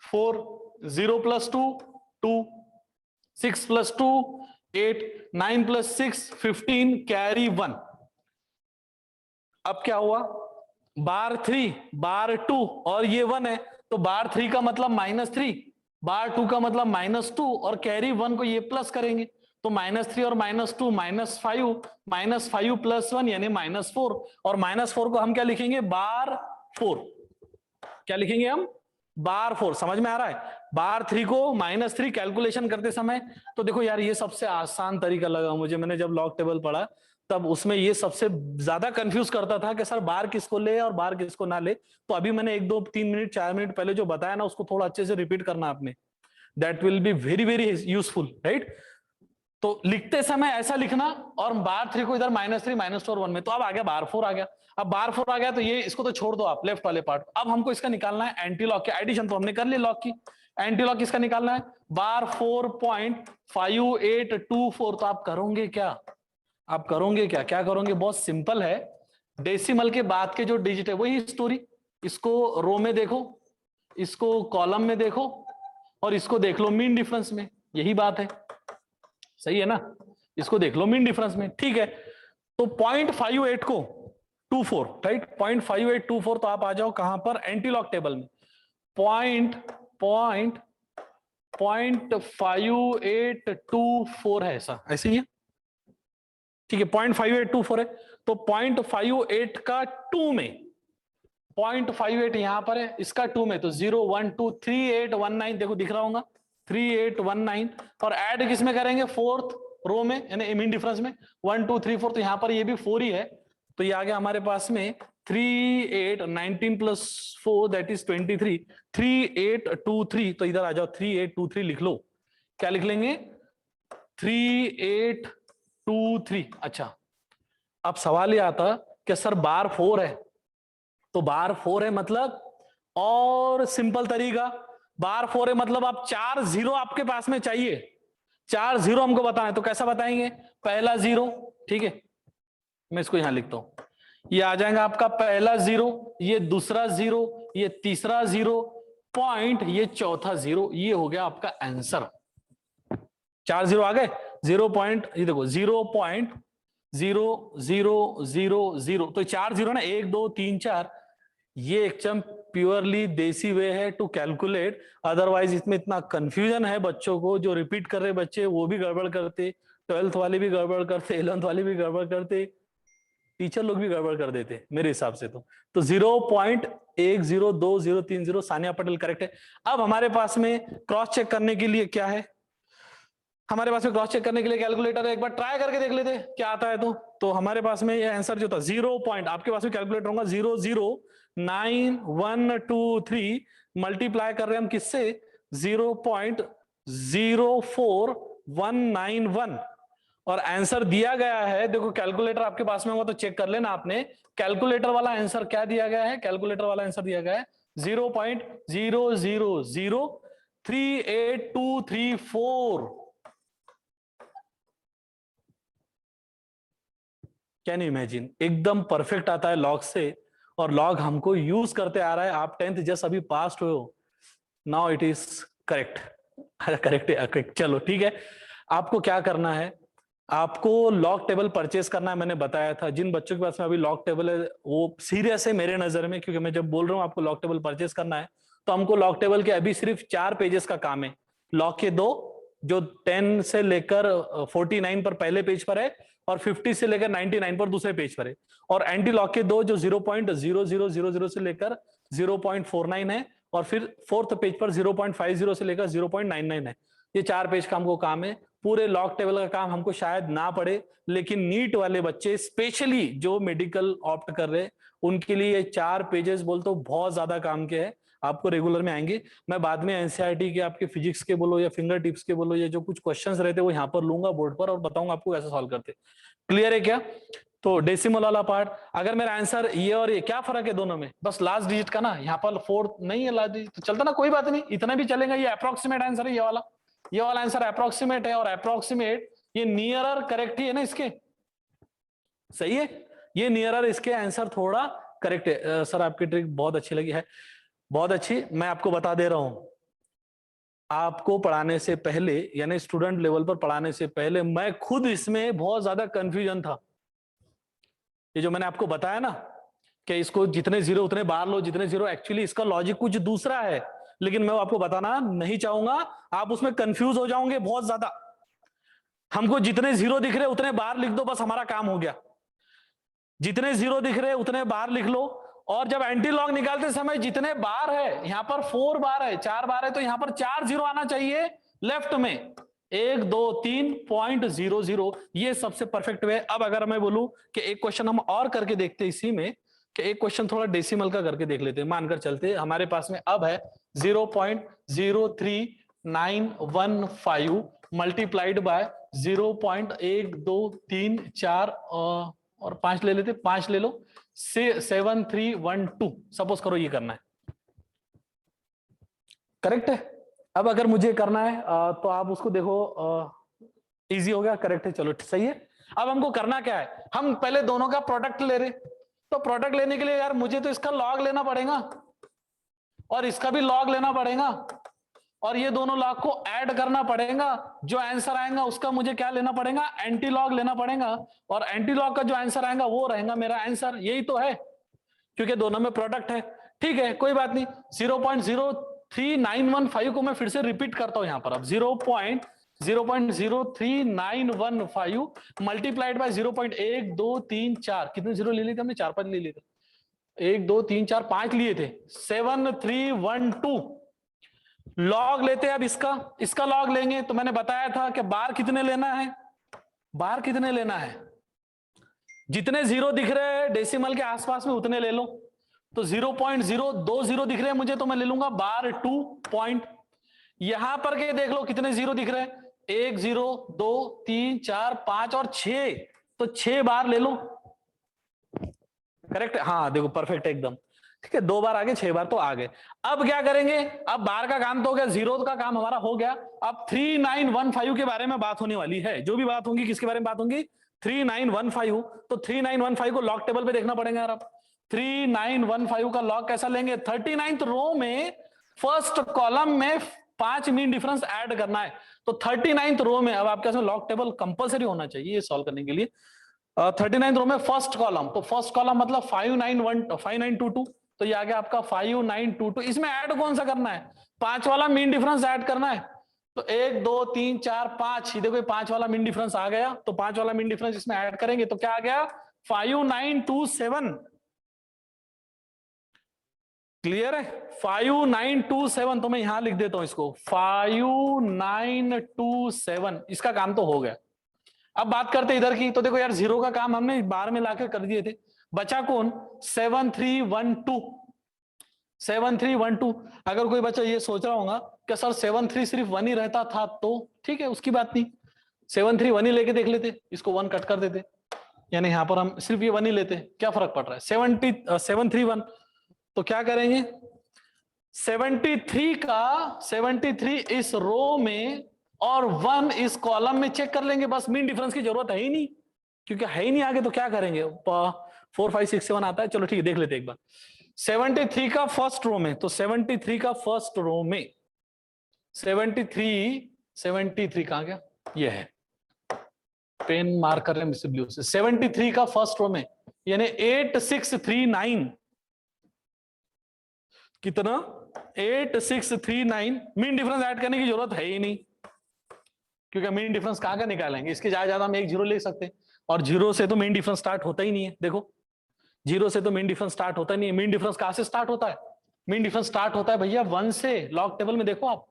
4, 0 + 2 2, 6 + 2 8, 9 + 6 15, कैरी 1। अब क्या हुआ, बार 3 बार 2 और ये 1 है, तो बार 3 का मतलब -3, बार 2 का मतलब -2 और कैरी 1 को ये प्लस करेंगे तो -3 और -2 -5 + 1 यानी -4, और -4 को हम क्या लिखेंगे बार 4, क्या लिखेंगे हम बार 4, समझ में आ रहा है। बार 3 को -3 कैलकुलेशन करते समय, तो देखो यार ये सबसे आसान तरीका लगा मुझे, मैंने जब लॉग टेबल पढ़ा तब उसमें ये सबसे ज्यादा कंफ्यूज करता था कि सर बार किसको ले और बार किसको ना ले, तो अभी मैंने 1 2 3 मिनट 4 मिनट पहले जो बताया ना उसको थोड़ा अच्छे से रिपीट करना आपने, that will be very very useful, right. तो लिखते समय ऐसा लिखना, और बार 3 को इधर -3 -2 और 1 में, तो अब आ गया बार 4 आ गया। अब बार 4 आ गया तो ये इसको तो छोड़ दो आप लेफ्ट वाले पार्ट, अब हमको इसका निकालना है एंटी लॉग की एडिशन, तो हमने कर ली लॉग की, एंटी लॉग किसका निकालना है बार 4.5824, तो आप करोगे क्या, आप करोगे क्या, क्या करोगे, बहुत सिंपल है, डेसिमल के बाद के जो डिजिट है वही स्टोरी, इसको रो में देखो, इसको कॉलम में देखो, और इसको देख लो मीन डिफरेंस में, यही बात है, सही है ना, इसको देख लो मीन डिफरेंस में, ठीक है। तो 0.58 को 24, राइट, 0.5824, तो आप आ जाओ कहां पर एंटीलॉग टेबल में, 0.5824 है, ऐसा ऐसे ही है, ठीक है, 0.5824 है, तो 0.58 का 2 में 0.58 यहां पर है, इसका 2 में तो 0 1 2 3819, देखो दिख रहा होगा 3819, और ऐड किस में करेंगे फोर्थ रो में यानी मीन डिफरेंस में 1 2 3 4, तो यहां पर ये भी 4 ही है, तो ये आ गया हमारे पास में 3 8 19 + 4 दैट इज 23, 3823, तो इधर आ जाओ 3823 लिख लो, क्या लिख लेंगे 3823। अच्छा अब सवाल ये आता कि सर बार 4 है, तो बार 4 है मतलब, और सिंपल तरीका, बार 4 है मतलब आप 4 जीरो आपके पास में चाहिए, 4 जीरो हमको बताना है, तो कैसा बताएंगे, पहला जीरो, ठीक है, मैं इसको यहां लिखता हूं, ये आ जाएगा आपका पहला जीरो, ये दूसरा जीरो, ये तीसरा जीरो, पॉइंट, ये चौथा जीरो, ये हो गया आपका आंसर, 4 जीरो आ गए, 0 पॉइंट, ये देखो 0.0000, तो 4 जीरो ना, 1 2 3 4, ये एकदम प्योरली देसी वे है टू कैलकुलेट, अदरवाइज इसमें इतना कंफ्यूजन है बच्चों को, जो रिपीट कर रहे बच्चे वो भी गड़बड़ करते, 12th वाले भी गड़बड़ करते, 11th वाले भी गड़बड़ करते, टीचर लोग भी गड़बड़ कर देते मेरे हिसाब से, तो 0.102030, सानिया पटेल करेक्ट है। अब हमारे पास में क्रॉस चेक करने के लिए क्या है, हमारे पास में क्रॉस चेक करने के लिए कैलकुलेटर है, एक बार ट्राई करके देख लेते क्या आता है, तो हमारे पास में ये आंसर जो था 0 पॉइंट, आपके पास में कैलकुलेटर होगा 0091123, मल्टीप्लाई कर रहे हैं हम किससे 0.04191, और आंसर दिया गया है, देखो कैलकुलेटर आपके पास में होगा तो चेक कर लेना आपने, कैलकुलेटर वाला आंसर क्या दिया गया है, कैलकुलेटर वाला आंसर दिया गया है 0.00038234, कैन यू इमेजिन, एकदम परफेक्ट आता है लॉग से, और लॉग हमको यूज करते आ रहा है। आप 10th जस्ट अभी पास हुए हो, now it is correct. Correct, चलो ठीक है। आपको क्या करना है, आपको लॉग टेबल परचेस करना है। मैंने बताया था जिन बच्चों के पास में अभी लॉग टेबल है वो सीरियस है मेरे नजर में, क्योंकि मैं जब बोल रहा हूं आपको लॉग टेबल परचेस करना है तो हमको लॉग टेबल के अभी सिर्फ 4 पेजेस का काम है। लॉग के 2 जो 10 से लेकर 49 पर पहले पेज पर है, और 50 से लेकर 99 पर दूसरे पेज पर है। और एंटी लॉग के 2 जो 0.0000 से लेकर 0.49 है, और फिर 4th पेज पर 0.50 से लेकर 0.99 है। ये 4 पेज का हमको काम है। पूरे लॉग टेबल का काम हमको शायद ना पड़े, लेकिन नीट वाले बच्चे स्पेशली जो मेडिकल ऑप्ट कर रहे हैं उनके लिए ये 4 पेजेस बोलते बहुत ज्यादा काम के है। आपको रेगुलर में आएंगे। मैं बाद में एनसीईआरटी के आपके फिजिक्स के बोलो या फिंगर टिप्स के बोलो, या जो कुछ क्वेश्चंस रहते वो यहाँ पर लूंगा बोर्ड पर और बताऊंगा आपको कैसे सॉल्व करते। क्लियर है क्या? तो डेसिमल वाला पार्ट, अगर मेरा आंसर ये और ये क्या फर्क है दोनों में, बस लास्ट डिजिट का ना, यहाँ पर 4 नहीं है लास्ट डिजिट तो चलता ना, कोई बात नहीं, इतना भी चलेगा। ये अप्रोक्सीमेट आंसर है ये वाला आंसर अप्रोक्सीमेट है, और अप्रोक्सीमेट ये नियरर करेक्ट ही है ना इसके, सही है। ये नियरर इसके आंसर थोड़ा करेक्ट है। सर आपकी ट्रिक बहुत अच्छी लगी है, बहुत अच्छी। मैं आपको बता दे रहा हूं, आपको पढ़ाने से पहले यानी स्टूडेंट लेवल पर पढ़ाने से पहले मैं खुद इसमें बहुत ज्यादा कंफ्यूजन था। ये जो मैंने आपको बताया ना कि इसको जितने जीरो उतने बार लो, जितने जीरो, एक्चुअली इसका लॉजिक कुछ दूसरा है, लेकिन मैं आपको बताना नहीं चाहूंगा, आप उसमें कंफ्यूज हो जाओगे बहुत ज्यादा। हमको जितने जीरो दिख रहे उतने बार लिख दो, बस हमारा काम हो गया। जितने जीरो दिख रहे उतने बार लिख लो, और जब एंटी लॉग निकालते समय जितने बार है, यहां पर 4 बार है, 4 बार है, तो यहां पर 4 जीरो आना चाहिए लेफ्ट में, 1 2 3.00, ये सबसे परफेक्ट वे। अब अगर मैं बोलूं कि एक क्वेश्चन हम और करके देखते हैं इसी में, कि एक क्वेश्चन थोड़ा डेसिमल का करके देख लेते हैं। मानकर चलते हमारे पास में अब है 0.03915 मल्टीप्लाइड बाय 0.1234 और 5 ले लेते, 5 ले लो, 7312 सपोज करो ये करना है, करेक्ट है। अब अगर मुझे करना है तो आप उसको देखो, इजी हो गया, करेक्ट है, चलो सही है। अब हमको करना क्या है, हम पहले दोनों का प्रोडक्ट ले रहे, तो प्रोडक्ट लेने के लिए यार मुझे तो इसका लॉग लेना पड़ेगा और इसका भी लॉग लेना पड़ेगा, और ये दोनों लॉग को ऐड करना पड़ेगा। जो आंसर आएगा उसका मुझे क्या लेना पड़ेगा, एंटी लॉग लेना पड़ेगा, और एंटी लॉग का जो आंसर आएगा वो रहेगा मेरा आंसर। यही तो है, क्योंकि दोनों में प्रोडक्ट है। ठीक है, कोई बात नहीं। 0.03915 को मैं फिर से रिपीट करता हूं यहां पर। अब 0.03915 मल्टीप्लाइड बाय 0.1234, कितने जीरो ले लिए थे हमने, 4-5 ले लिए थे, 1 2 3 4 5 लिए थे, 7312 लॉग लेते हैं। अब इसका लॉग लेंगे तो मैंने बताया था कि बार कितने लेना है, बार कितने लेना है, जितने जीरो दिख रहे हैं डेसिमल के आसपास में उतने ले लो। तो 0.020 दिख रहे हैं मुझे, तो मैं ले लूंगा बार 2 पॉइंट। यहां पर के देख लो कितने जीरो दिख रहे हैं, 1 0 2 3 4 5 और 6, तो 6 बार ले लो, करेक्ट। हाँ देखो परफेक्ट एकदम, ठीक है, 2 बार आगे, 6 बार तो आगे। अब क्या करेंगे, अब बार का काम तो हो गया, जीरो का काम हमारा हो गया। अब 3915 के बारे में बात होने वाली है। जो भी बात होगी किसके बारे में बात होगी, 3915। तो 3915 को लॉग टेबल पे देखना पड़ेगा यार। अब 3915 का लॉग कैसा लेंगे, 39th रो में फर्स्ट कॉलम में 5 मीन डिफरेंस ऐड करना है। तो 39th रो में अब आपके लॉग टेबल कंपलसरी होना चाहिए ये सॉल्व करने के लिए। 39th रो में फर्स्ट कॉलम, तो फर्स्ट कॉलम मतलब 5922, तो ये आ गया आपका 5922। इसमें ऐड कौन सा करना है, 5 वाला मीन डिफरेंस ऐड करना है। तो 1 2 3 4 5, देखो 5 वाला मीन डिफरेंस आ गया, तो 5 वाला मीन डिफरेंस इसमें ऐड करेंगे तो क्या आ गया, 5927। क्लियर है, 5927। तो मैं यहां लिख देता हूं इसको, 5927, इसका काम तो हो गया। अब बात करते इधर की, तो देखो यार जीरो का काम हमने बार में लाकर कर दिए थे, बचा कौन, 7312। 7312, अगर कोई बच्चा ये सोच रहा होगा कि सर 73 सिर्फ 1 ही रहता था, तो ठीक है उसकी बात नहीं, 73 1 ही लेके देख लेते, इसको 1 कट कर देते, यानी यहां पर हम सिर्फ ये 1 ही लेते, क्या फर्क पड़ रहा है, 731। तो क्या करेंगे, 73 इस रो में और 1 इस कॉलम में चेक कर लेंगे, बस मीन डिफरेंस की जरूरत है ही नहीं, क्योंकि है ही नहीं आगे तो क्या करेंगे। 4 5 6 7 आता है, चलो ठीक है देख लेते एक बार। 73 का फर्स्ट रो में, तो 73 का फर्स्ट रो में 73 कहां गया, ये है, पेन मार्क कर रहे हैं मिस्टर ब्लू से। 73 का फर्स्ट रो में यानी 8639, कितना 8639। मीन डिफरेंस ऐड करने की जरूरत है ही नहीं, क्योंकि मीन डिफरेंस कहां का निकालेंगे, इसके ज्यादा हम एक जीरो ले सकते हैं, और जीरो से तो मीन डिफरेंस स्टार्ट होता ही नहीं है। देखो जीरो से तो मीन डिफरेंस स्टार्ट होता नहीं है। मीन डिफरेंस कहां से स्टार्ट होता है, मीन डिफरेंस स्टार्ट होता है भैया 1 से। लॉग टेबल में देखो आप,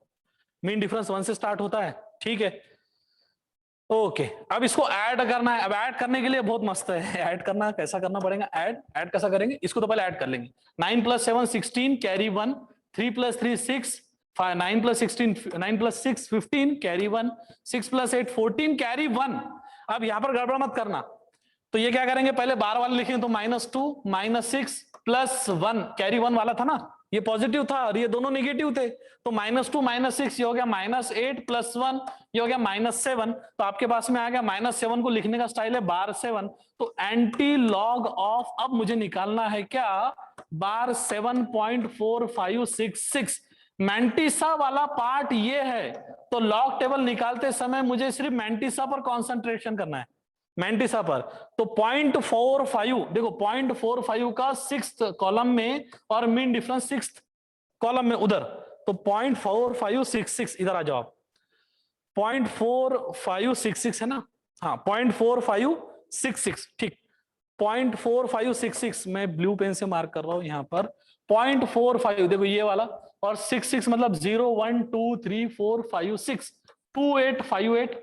मीन डिफरेंस 1 से स्टार्ट होता है, ठीक है। ओके अब इसको ऐड करना है। अब ऐड करने के लिए बहुत मस्त है, ऐड करना कैसा करना पड़ेगा, ऐड कैसा करेंगे, इसको तो पहले ऐड कर लेंगे। 9 + 7 16 कैरी 1, 3 + 3 6, 9 + 16 9 + 6 15 कैरी 1, 6 + 8 14 कैरी 1। अब यहां पर गड़बड़ मत करना, तो ये क्या करेंगे, पहले बार वाले लिखेंगे तो -2 -6 + 1 कैरी 1 वाला था ना, ये पॉजिटिव था और ये दोनों नेगेटिव थे, तो -2 -6 ये हो गया -8 + 1 ये हो गया -7। तो आपके पास में आ गया -7 को लिखने का स्टाइल है बार 7। तो एंटी लॉग ऑफ, अब मुझे निकालना है क्या, बार 7.4566। मैंटिसा वाला पार्ट ये है, तो लॉग टेबल निकालते समय मुझे सिर्फ मैंटिसा पर कॉन्सेंट्रेशन करना है, मैंटिसा पर। तो 0.45 देखो, 0.45 का 6th कॉलम में और मीन डिफरेंस 6th कॉलम में उधर, तो 0.4566 इधर आ जाओ आप। 0.4566 है ना, हाँ 0.4566 ठीक। 0.4566 मैं ब्लू पेन से मार्क कर रहा हूं यहां पर। 0.45 देखो ये वाला, और 66 मतलब 0 1 2 3 4 5 6 2858,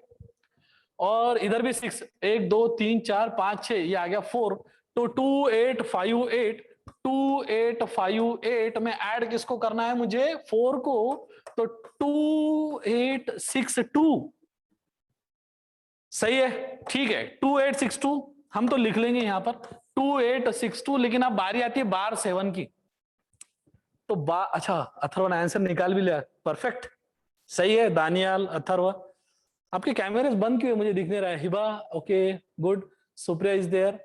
और इधर भी 6 1 2 3 4 5 6 ये आ गया 4, तो 2858। 2858 में ऐड किसको करना है मुझे, 4 को, तो 2862 सही है, ठीक है 2862 हम तो लिख लेंगे यहां पर 2862। लेकिन अब बारी आती है बार 7 की, तो अच्छा अथर्व ने आंसर निकाल भी लिया, परफेक्ट सही है। दानियाल, अथर्व, आपके कैमरे बंद क्यों है, मुझे दिख नहीं रहा है। Hiba okay good, Supriya is there.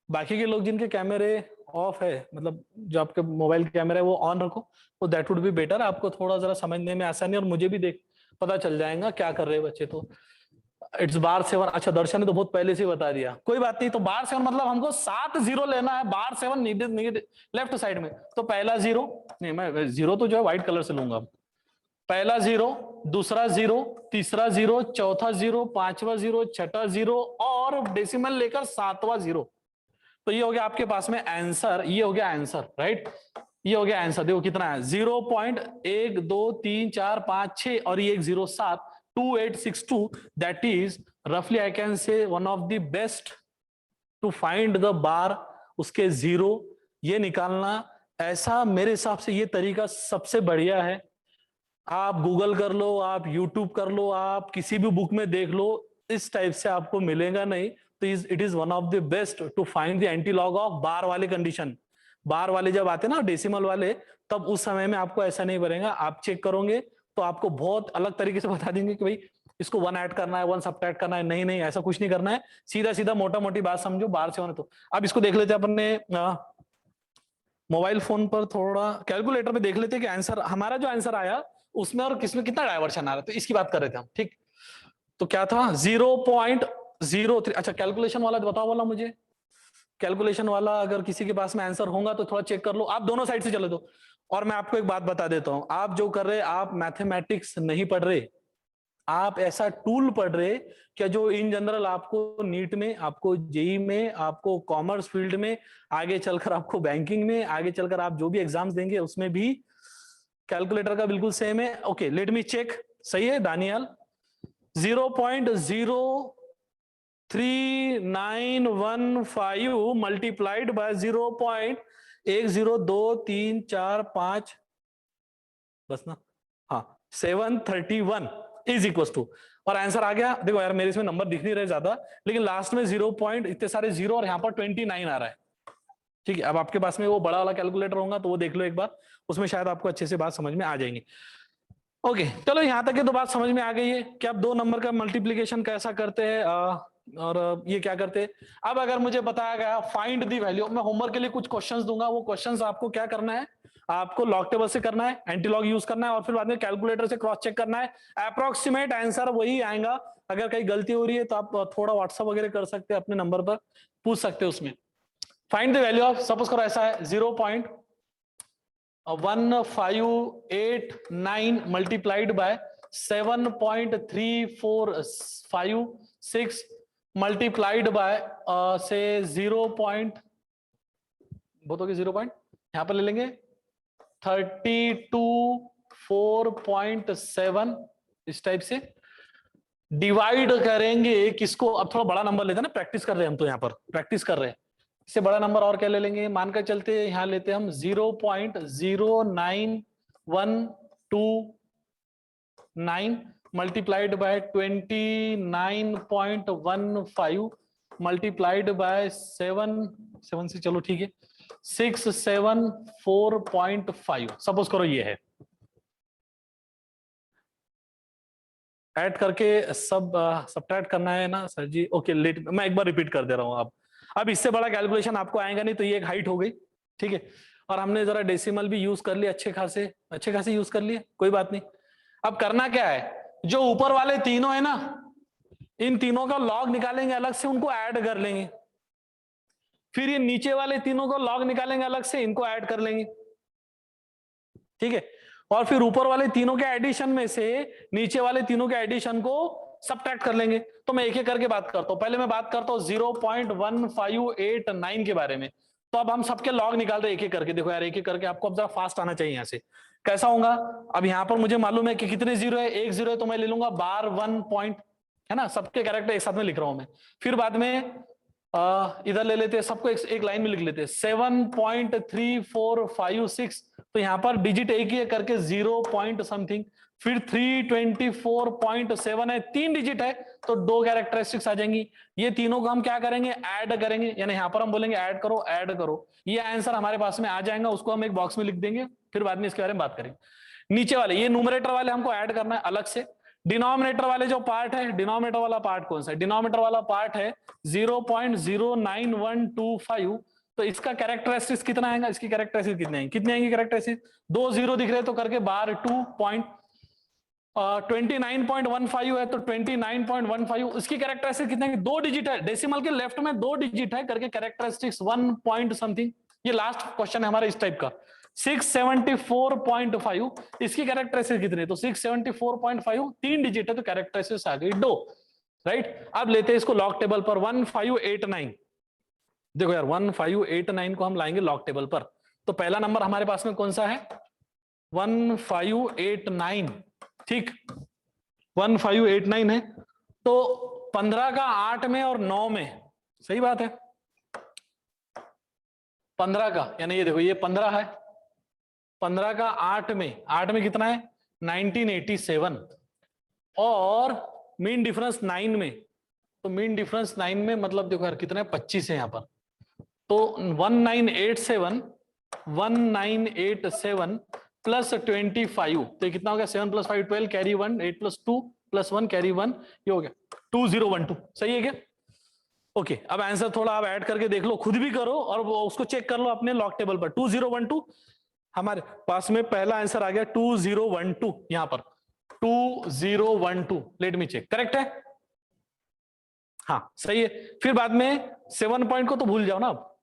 बाकी के लोग जिनके कैमरे ऑफ है, मतलब जो आपके मोबाइल कैमरा है वो ऑन रखो, तो दैट वुड बी बेटर, आपको थोड़ा जरा समझने में आसानी, और मुझे भी देख पता चल जाएगा क्या कर रहे हैं बच्चे। तो इट्स बार 7। अच्छा दर्शन ने तो बहुत पहले से बता दिया, कोई बात नहीं। तो बार 7 मतलब हमको 7 0 लेना है, बार 7 नीचे लेफ्ट साइड में। तो पहला 0 नहीं, मैं 0 तो जो है व्हाइट कलर से लूंगा। पहला 0, दूसरा 0, तीसरा 0, चौथा 0, पांचवा 0, छठा 0 और डेसिमल लेकर 7वां 0। तो ये हो गया आपके पास में आंसर, ये हो गया आंसर राइट, ये हो गया आंसर। देखो कितना है 0.1 2 3 4 5 6 और ये एक 0 7 2862। दैट इज रफली I can say one of the best to find the bar, उसके 0 ये निकालना। ऐसा मेरे हिसाब से ये तरीका सबसे बढ़िया है। आप गूगल कर लो, आप यूट्यूब कर लो, आप किसी भी बुक में देख लो, इस टाइप से आपको मिलेगा नहीं। तो it is one of the best to find the anti log of bar वाले कंडीशन। बार वाले जब आते ना डेसिमल वाले, तब उस समय में आपको ऐसा नहीं बनेगा। आप चेक करोगे तो आपको बहुत अलग तरीके से बता देंगे कि भाई इसको 1 ऐड करना है, 1 सब्ट्रैक्ट करना है। नहीं नहीं, ऐसा कुछ नहीं करना है, सीधा सीधा मोटा मोटी बात समझो बार से होने। तो अब इसको देख लेते हैं अपने मोबाइल फोन पर, थोड़ा कैलकुलेटर में देख लेते हैं कि आंसर हमारा जो आंसर आया उसमें और किसमें कितना डायवर्शन आ रहा है। तो इसकी बात कर रहे थे हम, ठीक। तो क्या था 0.03। अच्छा कैलकुलेशन वाला बताओ वाला मुझे, कैलकुलेशन वाला अगर किसी के पास में आंसर होगा तो थोड़ा चेक कर लो। आप दोनों साइड से चले दो। और मैं आपको एक बात बता देता हूं, आप जो कर रहे, आप मैथमेटिक्स नहीं पढ़ रहे, आप ऐसा टूल पढ़ रहे क्या जो इन जनरल आपको नीट में, आपको जेई में, आपको कॉमर्स फील्ड में, आगे चलकर आपको बैंकिंग में, आगे चलकर आप जो भी एग्जाम्स देंगे उसमें भी कैलकुलेटर का बिल्कुल सेम है। ओके लेट मी चेक, सही है दानियाल। 0.03915 मल्टीप्लाइड बाय 0.102345 बस ना, हाँ 731 इज इक्वल टू, और आंसर आ गया। देखो यार मेरे इसमें नंबर दिख नहीं रहे ज्यादा, लेकिन लास्ट में 0 पॉइंट इतने सारे 0 और यहाँ पर 29 आ रहा है, ठीक है। अब आपके पास में वो बड़ा वाला कैलकुलेटर होगा तो वो देख लो एक बार, उसमें शायद आपको अच्छे से बात समझ में आ जाएंगी। ओके चलो यहां तक की तो बात समझ में आ गई है कि अब 2 नंबर का मल्टीप्लीकेशन कैसा करते हैं। और ये क्या करते, अब अगर मुझे बताया गया फाइंड दी वैल्यू, मैं होमवर्क के लिए कुछ क्वेश्चंस दूंगा, वो क्वेश्चंस आपको क्या करना है, आपको लॉग टेबल से करना है, एंटी लॉग यूज करना है और फिर बाद में कैलकुलेटर से क्रॉस चेक करना है। अप्रोक्सीमेट आंसर वही आएगा, अगर कहीं गलती हो रही है तो आप थोड़ा व्हाट्सअप वगैरह कर सकते हैं, अपने नंबर पर पूछ सकते हैं उसमें। Find the value of, suppose करो ऐसा है 0.1589 मल्टीप्लाइड बाय 7.3456 मल्टीप्लाइड बाय से 0. बहुत हो गया 0. यहां पर ले लेंगे 32.4.7 इस टाइप से डिवाइड करेंगे किसको, अब थोड़ा बड़ा नंबर लेते हैं ना, प्रैक्टिस कर रहे हैं हम तो, यहां पर प्रैक्टिस कर रहे हैं, इससे बड़ा नंबर और क्या ले लेंगे, मानकर चलते हैं यहां लेते हैं हम 0.09129 मल्टीप्लाइड बाय 29.15 मल्टीप्लाइड बाय 7 से, चलो ठीक है 674.5 सपोज करो ये है, ऐड करके सब सब्ट्रैक्ट करना है ना सर जी, ओके लेट, मैं एक बार रिपीट कर दे रहा हूं। अब इससे बड़ा कैलकुलेशन आपको आएगा नहीं, तो ये एक हाइट हो गई, ठीक है, और हमने जरा डेसिमल भी यूज कर लिया, अच्छे खासे यूज कर लिए, कोई बात नहीं। अब करना क्या है, जो ऊपर वाले तीनों है ना, इन तीनों का लॉग निकालेंगे अलग से, उनको ऐड कर लेंगे, फिर ये नीचे वाले तीनों को लॉग निकालेंगे अलग से, इनको ऐड कर लेंगे, ठीक है, और फिर ऊपर वाले तीनों के एडिशन में से नीचे वाले तीनों के एडिशन को सब्ट्रैक्ट कर लेंगे। तो मैं एक एक करके बात करता हूं, पहले मैं बात करता हूं 0.1589 के बारे में। तो अब हम सबके लॉग निकालते हैं एक एक करके, देखो यार एक एक करके, आपको अब जरा फास्ट आना चाहिए यहां से, कैसा होगा, अब यहां पर मुझे मालूम है कि कितने जीरो है, एक जीरो है, तो मैं ले लूंगा बार 1 पॉइंट, है ना, सबके कैरेक्टर एक साथ में लिख रहा हूं मैं, फिर बाद में इधर ले लेते हैं सबको एक लाइन में लिख लेते हैं 7.3456, तो यहां पर डिजिट एक ही है करके 0 पॉइंट समथिंग, फिर 324.7 है, 3 डिजिट है तो 2 कैरेक्टरिस्टिक्स आ जाएंगी, ये तीनों को हम क्या करेंगे, ऐड करेंगे, यानी यहां पर हम बोलेंगे ऐड करो ऐड करो, ये आंसर हमारे पास में आ जाएगा, उसको हम एक बॉक्स में लिख देंगे, फिर बाद में इसके बारे में बात करेंगे। नीचे वाले ये न्यूमरेटर वाले हमको ऐड करना है अलग से, डिनोमिनेटर वाले जो पार्ट है, डिनोमिनेटर वाला पार्ट कौन सा है, डिनोमिनेटर वाला पार्ट है 0.09125, तो इसका कैरेक्टरिस्टिक्स कितना आएगा, इसकी कैरेक्टरिस्टिक्स कितने आएंगे कैरेक्टरिस्टिक्स, 2 जीरो दिख रहे तो करके बार 29.15 है तो 29.15, इसकी कैरेक्टरिस्टिक्स कितने, 2 डिजिट है, डेसिमल के लेफ्ट में 2 डिजिट है करके कैरेक्टरिस्टिक्स 1 पॉइंट समथिंग, ये लास्ट क्वेश्चन है हमारा इस टाइप का। 674.5, इसकी कैरेक्टरिस्टिक्स कितने, तो 674.5 3 डिजिट है तो कैरेक्टरिस्टिक्स आ गई 2, राइट। अब लेते हैं इसको लॉग टेबल पर 1589, देखो यार 1589 को हम लाएंगे लॉग टेबल पर, तो पहला नंबर हमारे पास में कौन सा है 1589, ठीक 1589 है, तो 15 का 8 में और 9 में, सही बात है, 15 का यानी ये देखो ये 15 है, 15 का 8 में कितना है 1987, और मीन डिफरेंस 9 में, तो मीन डिफरेंस 9 में मतलब देखो यार कितना है 25 है यहां पर, तो 1987 प्लस 25, तो कितना हो गया 7 + 5 12 कैरी 1 8 + 2 + 1 कैरी 1, ये हो गया 2012, सही है क्या, ओके। अब आंसर थोड़ा आप ऐड करके देख लो, खुद भी करो और वो उसको चेक कर लो अपने लॉग टेबल पर, 2012 हमारे पास में पहला आंसर आ गया 2012, यहां पर 2012, लेट मी चेक, करेक्ट है, हाँ सही है। फिर बाद में 7 पॉइंट को तो भूल जाओ ना, अब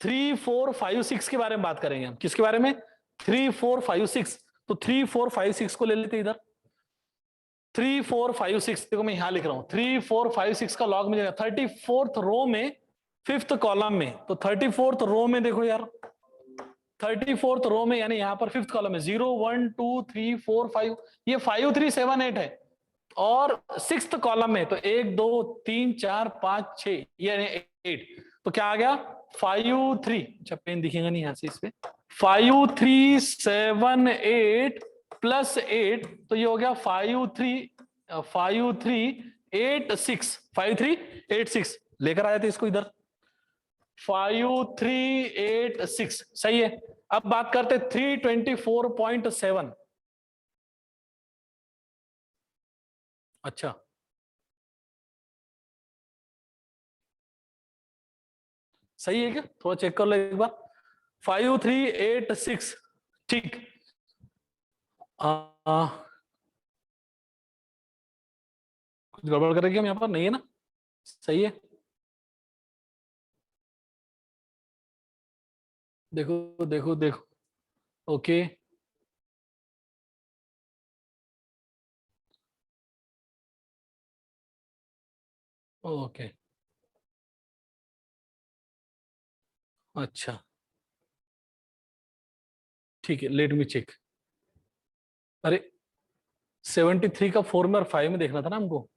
3 4 5 6 के बारे में बात करेंगे हम, किसके बारे में 3 4 5 6, तो 3 4 5 6 को ले लेते इधर, 3 4 5 6, देखो मैं यहां लिख रहा हूं 3 4 5 6 का लॉग मिलेगा 34th रो में 5th कॉलम में, तो 34th रो में देखो यार 34th रो में, यानी यहां पर 5th कॉलम में 0 1 2 3 4 5, ये 5 3 7 8 है, और 6th कॉलम में तो 1 2 3 4 5 6, ये 8, तो क्या आ गया 5 3, अच्छा पेन दिखेगा नहीं यहां से इस पे, 5 3 7 8 प्लस 8, तो ये हो गया 5 3 8 6, 5 3 8 6 लेकर आए थे इसको इधर, 5 3 8 6, सही है। अब बात करते 324.7, अच्छा सही है क्या? थोड़ा चेक कर लो एक बार। 5 3 8 6, ठीक। कुछ गड़बड़ करेंगे हम यहाँ पर? नहीं है ना? सही है। देखो देखो देखो, ओके। ओके, अच्छा, ठीक है, लेट मी चेक। अरे 73 का 4 में और 5 में देखना था ना हमको।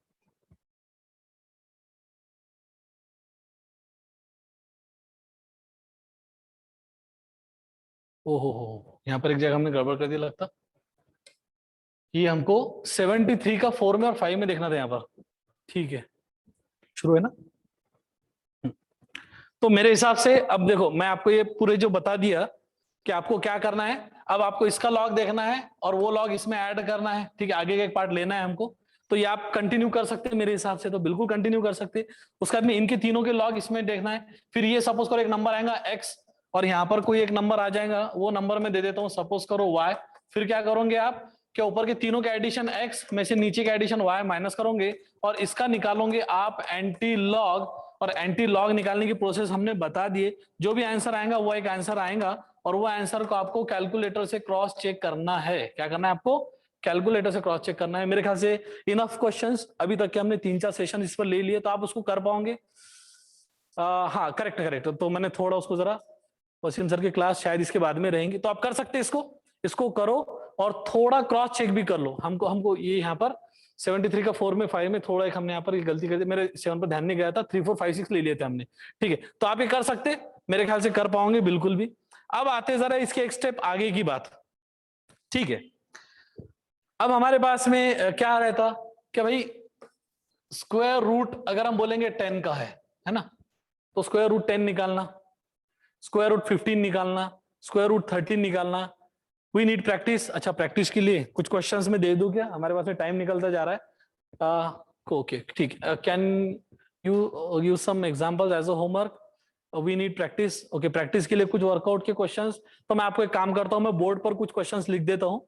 ओहो हो, यहाँ पर एक जगह हमने गड़बड़ कर दिया लगता। ये हमको 73 का 4 में और 5 में देखना था यहाँ पर। ठीक है, शुरू है ना? तो मेरे हिसाब से अब देखो, मैं आपको ये पूरे जो बता दिया कि आपको क्या करना है। अब आपको इसका लॉग देखना है और वो लॉग इसमें ऐड करना है, ठीक है। आगे का एक पार्ट लेना है हमको। तो ये आप कंटिन्यू कर सकते हैं मेरे हिसाब से, तो बिल्कुल कंटिन्यू कर सकते हैं। उसके बाद में इनके तीनों के लॉग इसमें देखना है। फिर ये सपोज करो एक नंबर आएगा x, और यहाँ पर कोई एक नंबर आ जाएगा, वो नंबर मैं दे देता हूँ, सपोज करो y। फिर क्या करोगे आप, क्या ऊपर के तीनों के एडिशन x में से नीचे के एडिशन y माइनस करोगे, और इसका निकालोगे आप एंटी लॉग। और एंटी लॉग निकालने की प्रोसेस हमने बता दिए। जो भी आंसर आएगा वो एक आंसर आएगा, और वो आंसर को आपको कैलकुलेटर से क्रॉस चेक करना है। क्या करना है आपको? कैलकुलेटर से क्रॉस चेक करना है। मेरे ख्याल से इनफ क्वेश्चंस अभी तक के हमने 3-4 सेशन इस पर ले लिए, तो आप उसको कर पाओगे। हाँ, करेक्ट करेक्ट। तो मैंने थोड़ा उसको जरा, वसीम सर की क्लास शायद इसके बाद में रहेंगी, तो आप कर सकते हैं इसको। इसको करो और थोड़ा क्रॉस चेक भी कर लो। हमको हमको ये यहाँ पर 73 का 4 में 5 में थोड़ा एक हमने यहाँ पर गलती कर दी, मेरे 7 पर ध्यान नहीं गया था, 3 4 5 6 ले लिए थे हमने। ठीक है, तो आप ये कर सकते, मेरे ख्याल से कर पाओगे बिल्कुल भी। अब आते जरा इसके एक स्टेप आगे की बात। ठीक है, अब हमारे पास में क्या रहता कि भाई स्क्वायर रूट अगर हम बोलेंगे 10 का है ना, तो स्क्वायर रूट 10 निकालना, स्क्वायर रूट 15 निकालना, स्क्वायर रूट 13 निकालना। We need practice. अच्छा, प्रैक्टिस के लिए कुछ क्वेश्चंस में दे दूं क्या? हमारे पास में टाइम निकलता जा रहा है। ओके, ठीक। Can you use some examples as a homework? We need practice. Okay, practice के लिए कुछ वर्कआउट के क्वेश्चंस। तो मैं आपको एक काम करता हूं, मैं बोर्ड पर कुछ क्वेश्चंस लिख देता हूं,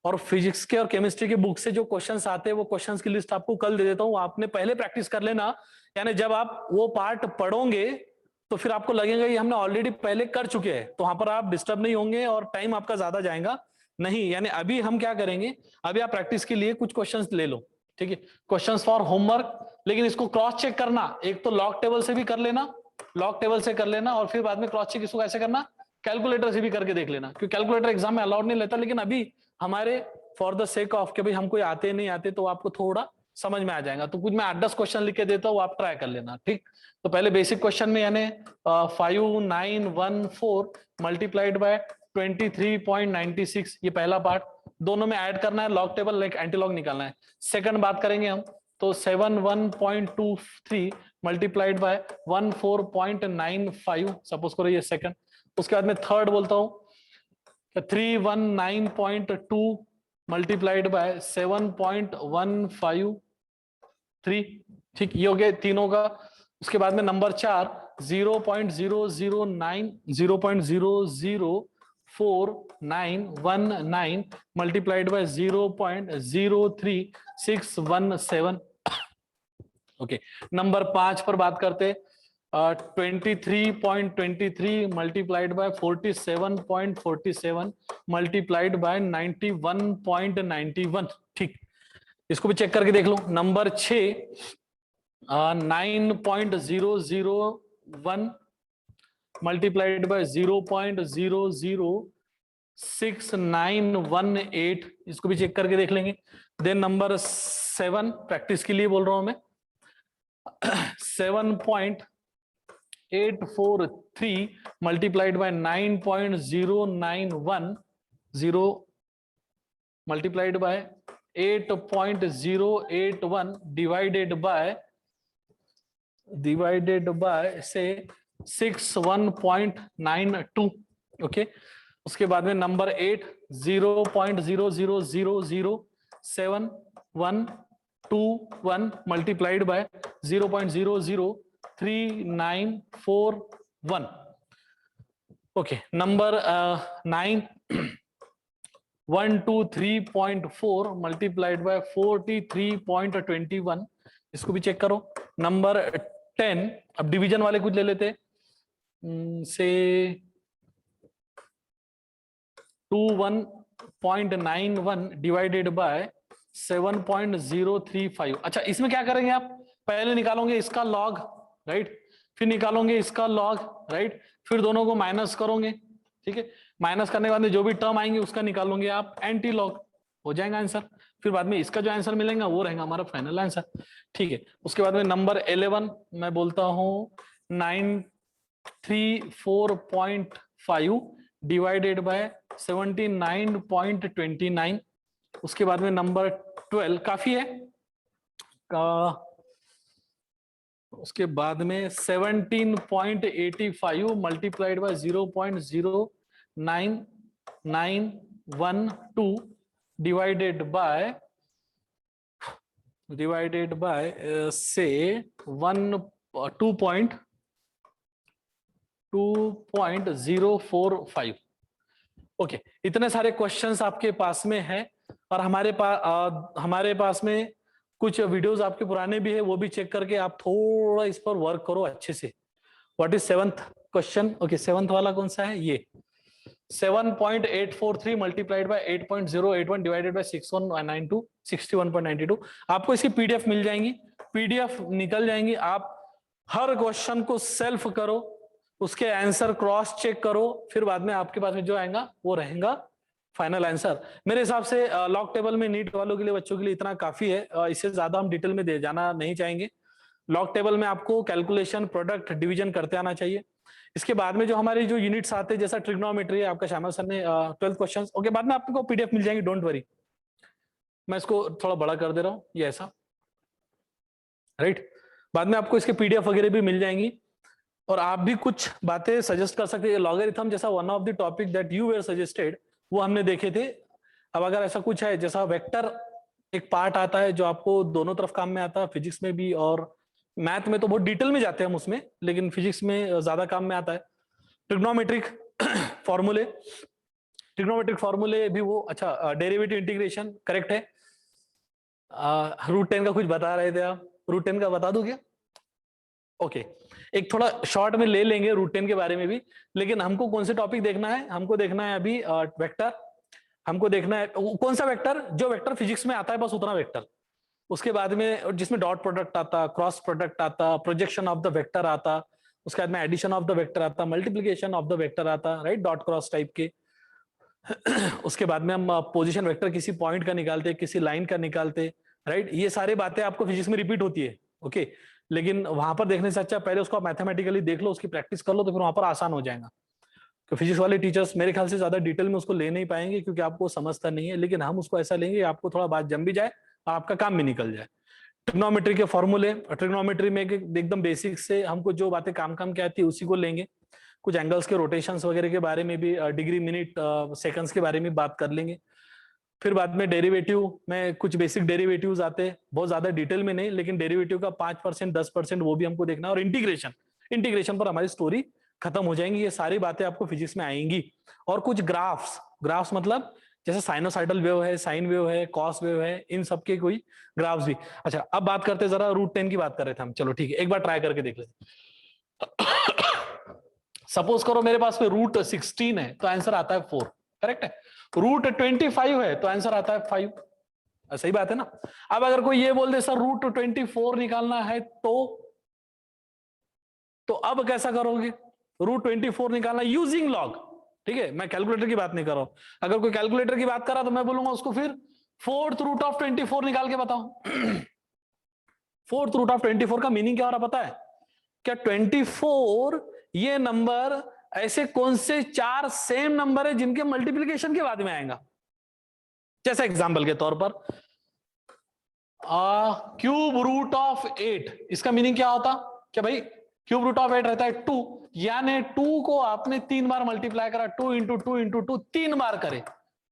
और फिजिक्स के और केमिस्ट्री के बुक से जो क्वेश्चंस आते हैं वो क्वेश्चंस की लिस्ट आपको कल दे देता हूं। आपने पहले प्रैक्टिस कर लेना, यानी जब आप वो पार्ट पढ़ोगे तो फिर आपको लगेगा ये हमने ऑलरेडी पहले कर चुके हैं, तो वहां पर आप डिस्टर्ब नहीं होंगे और टाइम आपका ज्यादा जाएगा नहीं। यानी अभी हम क्या करेंगे, अभी आप प्रैक्टिस के लिए कुछ क्वेश्चंस ले लो, ठीक है, क्वेश्चंस फॉर होमवर्क। लेकिन इसको क्रॉस चेक करना, एक तो लॉग टेबल से भी कर लेना, लॉग टेबल से कर लेना, और फिर बाद में क्रॉस चेक इसको कैसे करना, कैलकुलेटर से भी करके देख लेना, क्योंकि कैलकुलेटर एग्जाम में अलाउड नहीं लेता। लेकिन अभी हमारे फॉर द सेक ऑफ के भाई हमको आते नहीं आते, तो आपको थोड़ा समझ में आ जाएगा। तो कुछ मैं 8-10 क्वेश्चन लिख के देता हूँ, आप ट्राई कर लेना, ठीक। तो पहले बेसिक क्वेश्चन में, यानी 5914 मल्टीप्लाइड बाय 23.96, ये पहला पार्ट। दोनों में ऐड करना है, log table like anti log निकालना है। सेकंड बात करेंगे हम, तो 71.23 मल्टीप्लाइड बाय 14.95, सपोज करो ये सेकंड। उसके बाद में थर्ड बोलता हूं 319.2 मल्टीप्लाइड बाय 7.153, ठीक, ये हो गए तीनों का। उसके बाद में number 4 0.0049 multiplied by 0.03617। Okay, number 5 पर बात करते 23.23 मल्टीप्लाइड बाय 47.47 मल्टीप्लाइड बाय 91.91, ठीक। इसको भी चेक करके देख लो। नंबर 6 9.001 मल्टीप्लाइड बाय 0.00691, इसको भी चेक करके देख लेंगे। देन नंबर 7 प्रैक्टिस के लिए बोल रहा हूं मैं, 7.843 multiplied by 9.0910 multiplied by 8.081 divided by से 61.92, ओके। उसके बाद में number 8 0.0007121 multiplied by 0.00394 1. Okay, number 9, 123.4 multiplied by 43.21, इसको भी चेक करो. नंबर 10, अब डिवीजन वाले कुछ ले लेते से 21.91 डिवाइडेड बाय 7.035. अच्छा, इसमें क्या करेंगे आप? पहले निकालोगे इसका लॉग, राइट, फिर निकालोगे इसका लॉग, राइट, फिर दोनों को माइनस करोगे. ठीक है, माइनस करने के बाद में जो भी टर्म आएंगे उसका निकालोगे आप एंटी लॉग, हो जाएगा आंसर. फिर बाद में इसका जो आंसर मिलेगा वो रहेगा हमारा फाइनल आंसर. ठीक है, उसके बाद में नंबर 11 मैं बोलता हूं 934.5 डिवाइडेड बाय 79.29. उसके बाद में नंबर 12 काफी है उसके बाद में 17.85 मल्टीप्लाइड बाय 0.09912 डिवाइडेड बाय से 2.045. ओके, इतने सारे क्वेश्चंस आपके पास में है और हमारे पास में कुछ वीडियोस आपके पुराने भी है, वो भी चेक करके आप थोड़ा इस पर वर्क करो अच्छे से. What is 7th question? Okay, 7th वाला कौन सा है? ये 7.843 मल्टीप्लाइड बाय 8.081 डिवाइडेड बाय 61.92. आपको इसकी पीडीएफ मिल जाएंगी, पीडीएफ निकल जाएंगी. आप हर क्वेश्चन को सेल्फ करो, उसके आंसर क्रॉस चेक करो, फिर बाद में आपके पास में जो आएगा वो रहेगा फाइनल आंसर. मेरे हिसाब से लॉग टेबल में नीट वालों के लिए, बच्चों के लिए इतना काफी है. इससे ज्यादा हम डिटेल में दे जाना नहीं चाहेंगे. लॉग टेबल में आपको कैलकुलेशन, प्रोडक्ट, डिवीजन करते आना चाहिए. इसके बाद में जो हमारे जो यूनिट्स आते हैं, जैसा ट्रिग्नोमेट्री है, आपका श्यामल सर ने 12 क्वेश्चन, ओके, बाद में आपको पीडीएफ मिल जाएंगी, डोंट वरी. मैं इसको थोड़ा बड़ा कर दे रहा हूँ, ये ऐसा, राइट. बाद में आपको इसके पीडीएफ वगैरह भी मिल जाएंगी और आप भी कुछ बातें सजेस्ट कर सकते हैं. लॉगरिथम जैसा one of the topic that you were suggested, वो हमने देखे थे. अब अगर ऐसा कुछ है, जैसा वेक्टर एक पार्ट आता है जो आपको दोनों तरफ काम में आता है, फिजिक्स में भी और मैथ में तो बहुत डिटेल में जाते हैं हम उसमें, लेकिन फिजिक्स में ज्यादा काम में आता है. ट्रिग्नोमेट्रिक फॉर्मूले भी वो, अच्छा, डेरिवेटिव इंटीग्रेशन करेक्ट है. √10 का कुछ बता रहे थे आप, √10 का बता दूं क्या? ओके, एक थोड़ा शॉर्ट में ले लेंगे √10 के बारे में भी. लेकिन हमको कौन से टॉपिक देखना है? हमको देखना है अभी वेक्टर. हमको देखना है कौन सा वेक्टर, जो वेक्टर फिजिक्स में आता है, बस उतना वेक्टर. उसके बाद में जिसमें डॉट प्रोडक्ट आता, क्रॉस प्रोडक्ट आता, प्रोजेक्शन ऑफ द वेक्टर आता, उसके बाद में एडिशन ऑफ द वेक्टर आता, मल्टीप्लीकेशन ऑफ द वेक्टर आता, राइट, डॉट क्रॉस टाइप के. उसके बाद में हम पोजीशन वेक्टर किसी पॉइंट का निकालते, किसी लाइन का निकालते, राइट. ये सारी बातें आपको फिजिक्स में रिपीट होती है, ओके. लेकिन वहां पर देखने से अच्छा पहले उसको आप मैथमेटिकली देख लो, उसकी प्रैक्टिस कर लो, तो फिर वहां पर आसान हो जाएगा. तो फिजिक्स वाले टीचर्स मेरे ख्याल से ज्यादा डिटेल में उसको ले नहीं पाएंगे, क्योंकि आपको समझता नहीं है. लेकिन हम उसको ऐसा लेंगे, आपको थोड़ा बात जम भी जाए, आपका काम भी निकल जाए. ट्रिग्नोमेट्री के फॉर्मूले, ट्रिग्नोमेट्री में एकदम बेसिक से हमको जो बातें काम की आती है उसी को लेंगे. कुछ एंगल्स के रोटेशंस वगैरह के बारे में भी, डिग्री, मिनट, सेकंड्स के बारे में बात कर लेंगे. फिर बाद में डेरिवेटिव में कुछ बेसिक डेरिवेटिव्स आते हैं, बहुत ज्यादा डिटेल में नहीं, लेकिन डेरिवेटिव का 5% 10% वो भी हमको देखना है. और इंटीग्रेशन पर हमारी स्टोरी खत्म हो जाएंगी. ये सारी बातें आपको फिजिक्स में आएंगी. और कुछ ग्राफ्स मतलब जैसे साइनोसाइडल वेव है, साइन वेव है, कॉस वेव है, इन सब के कोई ग्राफ्स भी. अच्छा, अब बात करते हैं, जरा √10 की बात कर रहे थे हम. चलो ठीक है, एक बार ट्राई करके देख लेते. सपोज करो मेरे पास में √16 है तो आंसर आता है 4, करेक्ट है. √25 है तो आंसर आता है 5. सही बात है ना. अब अगर कोई ये बोल दे सर √24 निकालना है तो अब कैसा करोगे? √24 निकालना यूजिंग लॉग, ठीक है. मैं कैलकुलेटर की बात नहीं कर रहा हूं. अगर कोई कैलकुलेटर की बात कर रहा तो मैं बोलूंगा उसको फिर 4th रूट ऑफ 24 निकाल के बताओ. 4th रूट ऑफ 24 का मीनिंग क्या हो रहा पता है क्या? 24 ये नंबर ऐसे कौन से 4 सेम नंबर है जिनके मल्टीप्लीकेशन के बाद में आएगा. जैसे एग्जांपल के तौर पर क्यूब रूट ऑफ 8, इसका मीनिंग क्या होता? क्या भाई क्यूब रूट ऑफ 8 रहता है 2, यानी 2 को आपने 3 बार मल्टीप्लाई करा, 2 इंटू 2 इंटू 2 3 बार करे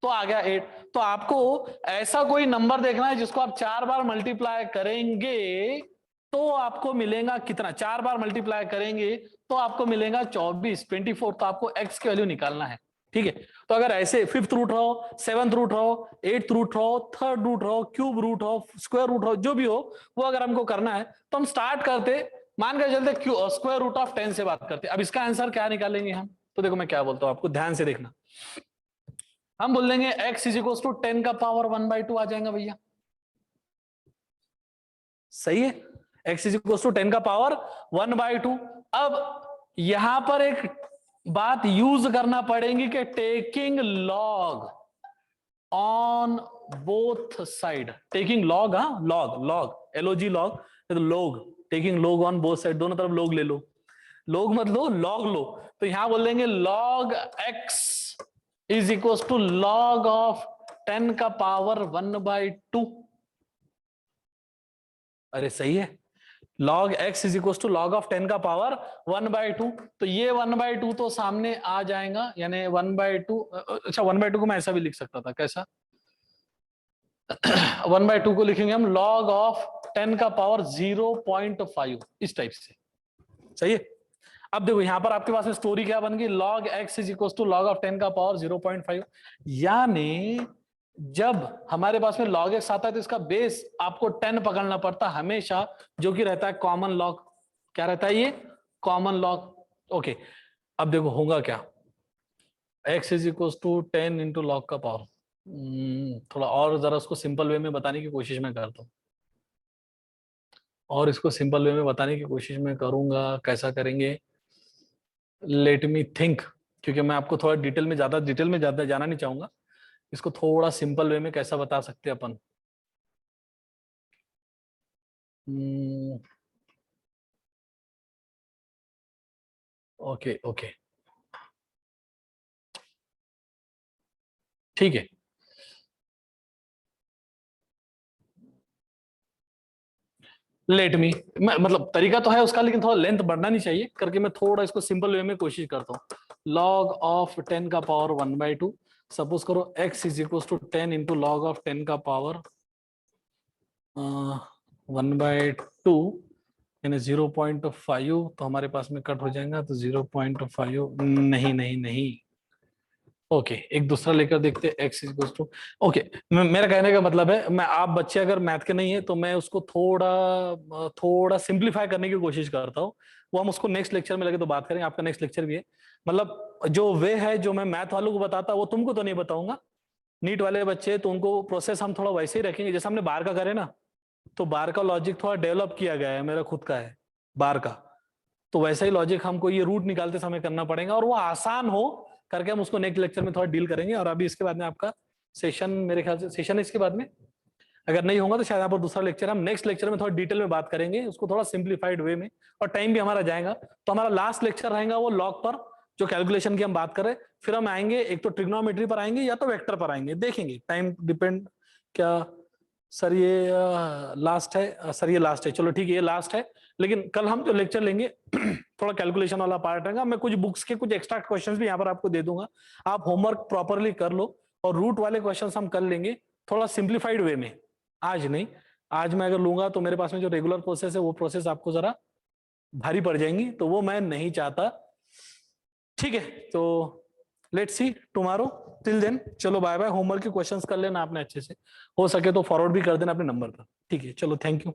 तो आ गया 8. तो आपको ऐसा कोई नंबर देखना है जिसको आप 4 बार मल्टीप्लाई करेंगे तो आपको मिलेगा कितना, 4 बार मल्टीप्लाई करेंगे तो आपको मिलेगा 24, 24। तो आपको x की वैल्यू निकालना है, ठीक है। तो अगर ऐसे 5th रूट रहो, 7th रूट रहो, 8th रूट रहो, 3rd रूट रहो, क्यूब रूट हो, स्क्वायर रूट हो, जो भी हो वो अगर हमको करना है तो हम स्टार्ट करते, मान कर चलते स्क्वायर रूट ऑफ 10 से बात करते। अब इसका आंसर क्या निकालेंगे हम, तो देखो मैं क्या बोलता हूं आपको, ध्यान से देखना। हम बोल देंगे x इज इक्वल टू 10 का पावर 1/2 आ जाएगा भैया, सही है। x इज इक्वल टू 10 का पावर 1/2। अब यहां पर एक बात यूज करना पड़ेगी कि taking log on both side, taking log, हाँ लॉग, लॉग LOG लॉग, लोग, taking log on both side, दोनों तरफ लोग ले लो, लोग मत लो, लॉग लो। तो यहां बोल देंगे log x is equal to log of 10 का पावर 1/2। अरे सही है, log x is equal to log of 10 का पावर 1/2। तो ये 1/2 तो सामने आ जाएगा, यानी 1/2, अच्छा 1/2 को मैं ऐसा भी लिख सकता था, कैसा 1/2 को लिखेंगे हम log ऑफ 10 का पावर 0.5, इस टाइप से, सही है। अब देखो यहां पर आपके पास में स्टोरी क्या बन गई, log x is equal to log of 10 का पावर 0.5, यानी जब हमारे पास में log x आता है तो इसका बेस आपको 10 पकड़ना पड़ता हमेशा, जो कि रहता है कॉमन लॉग। क्या रहता है ये, कॉमन लॉग। ओके, अब देखो होगा क्या, x is equal to 10 into log का पावर, थोड़ा और जरा उसको सिंपल वे में बताने की कोशिश मैं करता हूँ, और इसको सिंपल वे में बताने की कोशिश मैं करूंगा। कैसा करेंगे, लेट मी थिंक, क्योंकि मैं आपको थोड़ा डिटेल में ज्यादा जाना नहीं चाहूंगा। इसको थोड़ा सिंपल वे में कैसा बता सकते हैं अपन। ओके ओके, ठीक है। लेट मी, मतलब तरीका तो है उसका, लेकिन थोड़ा लेंथ बढ़ना नहीं चाहिए करके मैं थोड़ा इसको सिंपल वे में कोशिश करता हूँ। लॉग ऑफ 10 का पावर 1/2, सपोज करो x is equal to 10 into log of 10 का पावर 1/2, यानी 0.5। तो हमारे पास में कट हो जाएगा, तो 0.5, नहीं नहीं नहीं, ओके एक दूसरा लेकर देखते हैं, x इक्वल टू, ओके। मेरा कहने का मतलब है, मैं, आप बच्चे अगर मैथ के नहीं है तो मैं उसको थोड़ा सिंप्लीफाई करने की कोशिश करता हूँ। वो हम उसको नेक्स्ट लेक्चर में लगे तो बात करेंगे, आपका नेक्स्ट लेक्चर भी है। मतलब जो वे है जो मैं मैथ वालों को बताता वो तुमको तो नहीं बताऊंगा, नीट वाले बच्चे तो उनको प्रोसेस हम थोड़ा वैसे ही रखेंगे जैसे हमने बार का करे ना। तो बार का लॉजिक थोड़ा डेवलप किया गया है, मेरा खुद का है बार का, तो वैसा ही लॉजिक हमको ये रूट निकालते समय करना पड़ेगा, और वो आसान हो करके हम उसको नेक्स्ट लेक्चर में थोड़ा डील करेंगे। और अभी इसके बाद में आपका सेशन, मेरे ख्याल से सेशन है इसके बाद में, अगर नहीं होगा तो शायद यहाँ पर दूसरा लेक्चर, हम नेक्स्ट लेक्चर में थोड़ा डिटेल में बात करेंगे उसको थोड़ा सिंप्लीफाइड वे में, और टाइम भी हमारा जाएगा। तो हमारा लास्ट लेक्चर रहेगा वो लॉग पर, जो कैलकुलेशन की हम बात करें। फिर हम आएंगे एक तो ट्रिग्नोमेट्री पर आएंगे या तो वेक्टर पर आएंगे, देखेंगे टाइम डिपेंड। क्या सर ये लास्ट है, सर ये लास्ट है, चलो ठीक है ये लास्ट है। लेकिन कल हम जो लेक्चर लेंगे थोड़ा कैलकुलेशन वाला पार्ट रहेगा। मैं कुछ बुक्स के कुछ एक्स्ट्रा क्वेश्चंस भी यहाँ पर आपको दे दूंगा, आप होमवर्क प्रॉपरली कर लो, और रूट वाले क्वेश्चंस हम कर लेंगे थोड़ा सिंप्लीफाइड वे में। आज नहीं, आज मैं अगर लूंगा तो मेरे पास में जो रेगुलर प्रोसेस है वो प्रोसेस आपको जरा भारी पड़ जाएंगी, तो वो मैं नहीं चाहता, ठीक है। तो let's see tomorrow, till then चलो बाय बाय। होमवर्क के क्वेश्चंस कर लेना आपने अच्छे से, हो सके तो फॉरवर्ड भी कर देना अपने नंबर पर, ठीक है। चलो थैंक यू।